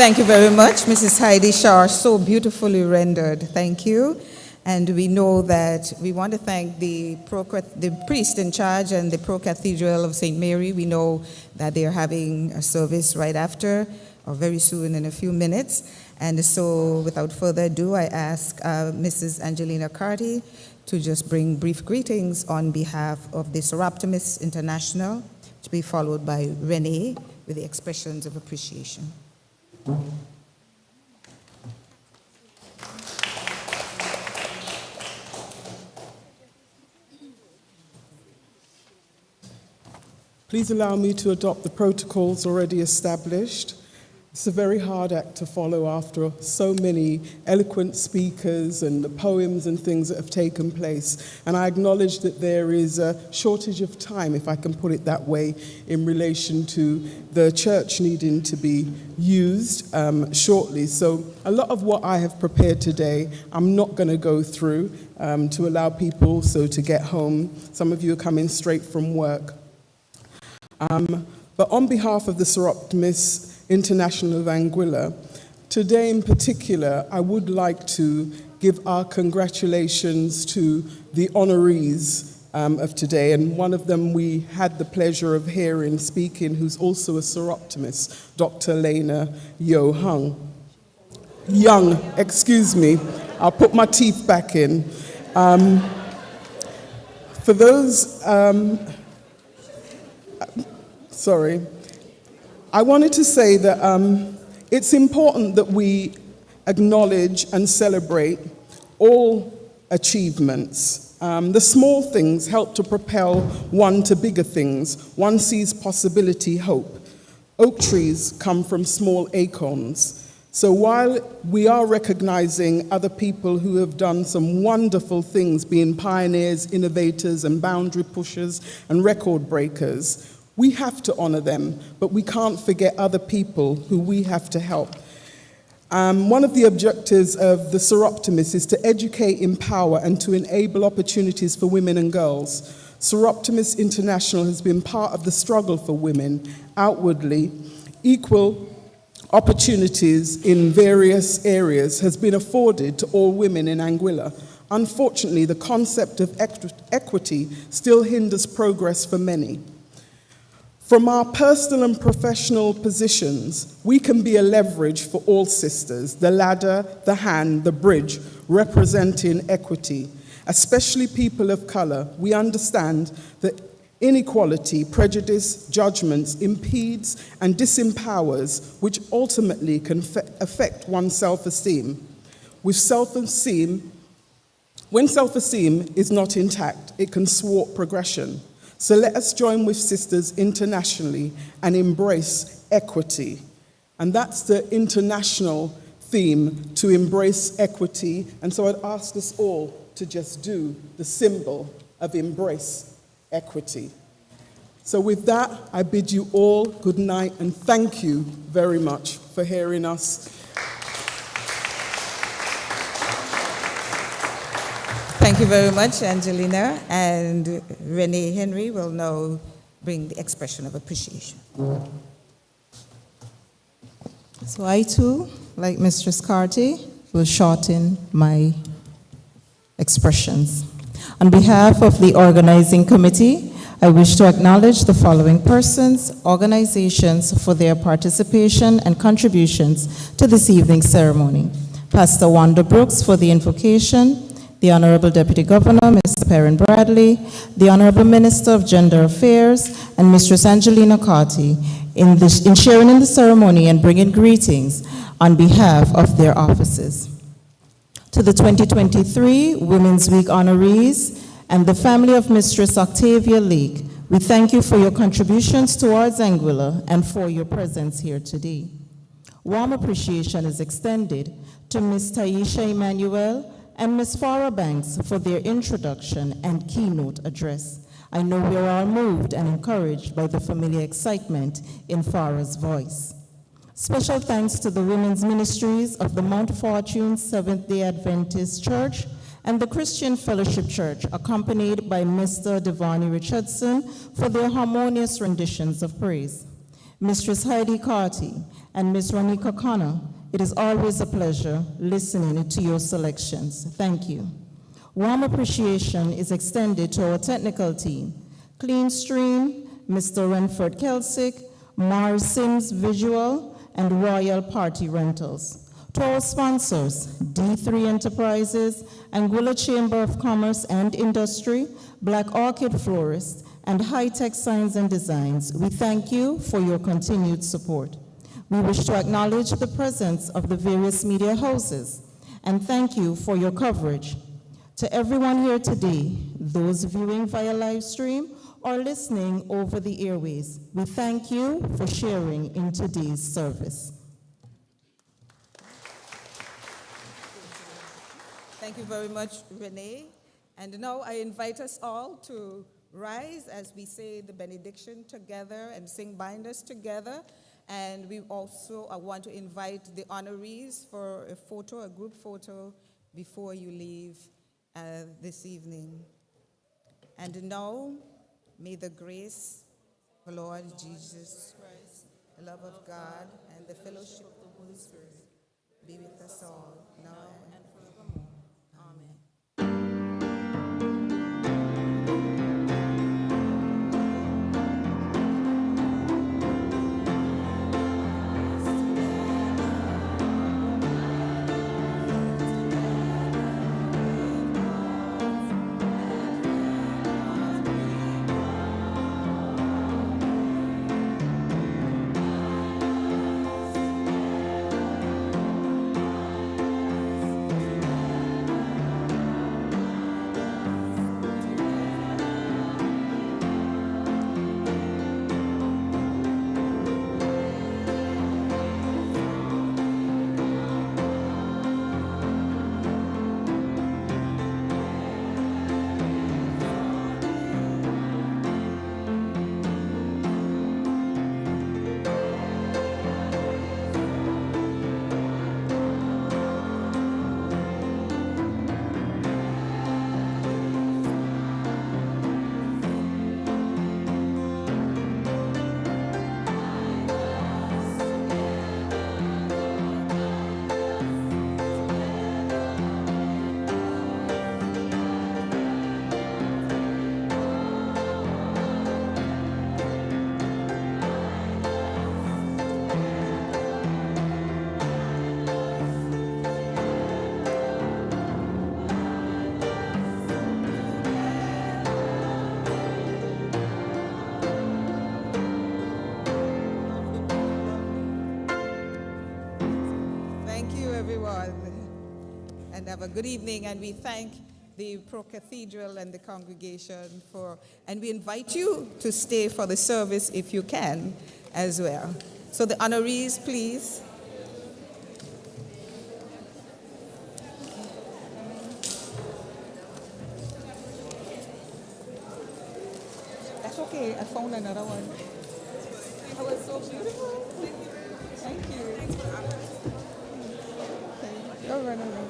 Thank you very much, Mrs. Heidi Shah, so beautifully rendered. Thank you. And we know that we want to thank the priest in charge and the Pro-Cathedral of St. Mary. We know that they are having a service right after, or very soon in a few minutes. And so without further ado, I ask Mrs. Angelina Carty to just bring brief greetings on behalf of the Soroptimist International, to be followed by Renee with the expressions of appreciation. Please allow me to adopt the protocols already established. It's a very hard act to follow after so many eloquent speakers and the poems and things that have taken place. And I acknowledge that there is a shortage of time, if I can put it that way, in relation to the church needing to be used shortly. So a lot of what I have prepared today, I'm not going to go through to allow people also to get home. Some of you are coming straight from work. But on behalf of the Soroptimist International of Anguilla, today in particular, I would like to give our congratulations to the honorees of today, and one of them we had the pleasure of hearing speaking, who's also a Soroptimist, Dr. Lena Young, excuse me. I'll put my teeth back in. For those... Sorry. I wanted to say that it's important that we acknowledge and celebrate all achievements. The small things help to propel one to bigger things. One sees possibility, hope. Oak trees come from small acorns. So while we are recognizing other people who have done some wonderful things, being pioneers, innovators, and boundary pushers, and record breakers, we have to honor them, but we can't forget other people who we have to help. One of the objectives of the Soroptimists is to educate, empower, and to enable opportunities for women and girls. Soroptimist International has been part of the struggle for women. Outwardly, equal opportunities in various areas has been afforded to all women in Anguilla. Unfortunately, the concept of equity still hinders progress for many. From our personal and professional positions, we can be a leverage for all sisters, the ladder, the hand, the bridge, representing equity. Especially people of color, we understand that inequality, prejudice, judgments impedes and disempowers, which ultimately can affect one's self-esteem. When self-esteem is not intact, it can thwart progression. So let us join with sisters internationally and embrace equity. And that's the international theme, to embrace equity. And so I'd ask us all to just do the symbol of embrace equity. So with that, I bid you all good night and thank you very much for hearing us. Thank you very much, Angelina. And Renee Henry will now bring the expression of appreciation. So I too, like Mistress Carty, will shorten my expressions. On behalf of the organizing committee, I wish to acknowledge the following persons, organizations for their participation and contributions to this evening's ceremony. Pastor Wanda Brooks for the invocation, the Honorable Deputy Governor, Mr. Perrin Bradley, the Honorable Minister of Gender Affairs, and Mistress Angelina Carty in sharing in the ceremony and bringing greetings on behalf of their offices. To the 2023 Women's Week honorees and the family of Mistress Octavia Lake, we thank you for your contributions towards Anguilla and for your presence here today. Warm appreciation is extended to Ms. Taisha Emmanuel and Ms. Farah Banks for their introduction and keynote address. I know we're all moved and encouraged by the familiar excitement in Farah's voice. Special thanks to the women's ministries of the Mount Fortune Seventh-day Adventist Church and the Christian Fellowship Church, accompanied by Mr. Devani Richardson, for their harmonious renditions of praise. Mistress Heidi Carty, and Ms. Ronika Connor, it is always a pleasure listening to your selections. Thank you. Warm appreciation is extended to our technical team, Clean Stream, Mr. Renford Kelsick, Mars Sims Visual, and Royal Party Rentals. To our sponsors, D3 Enterprises, Anguilla Chamber of Commerce and Industry, Black Orchid Florist, and High Tech Signs and Designs, we thank you for your continued support. We wish to acknowledge the presence of the various media houses and thank you for your coverage. To everyone here today, those viewing via live stream or listening over the airways, we thank you for sharing in today's service. Thank you very much, Renee. And now I invite us all to rise as we say the benediction together and sing binders together. And we also want to invite the honorees for a photo, a group photo, before you leave this evening. And now, may the grace of the Lord Jesus Christ, the love of God, and the fellowship of the Holy Spirit be with us all, now and forevermore. Amen. And have a good evening, and we thank the Pro-Cathedral and the congregation and we invite you to stay for the service if you can as well. So the honorees, please. That's okay, I found another one. That was so beautiful. Thank you. Go run around.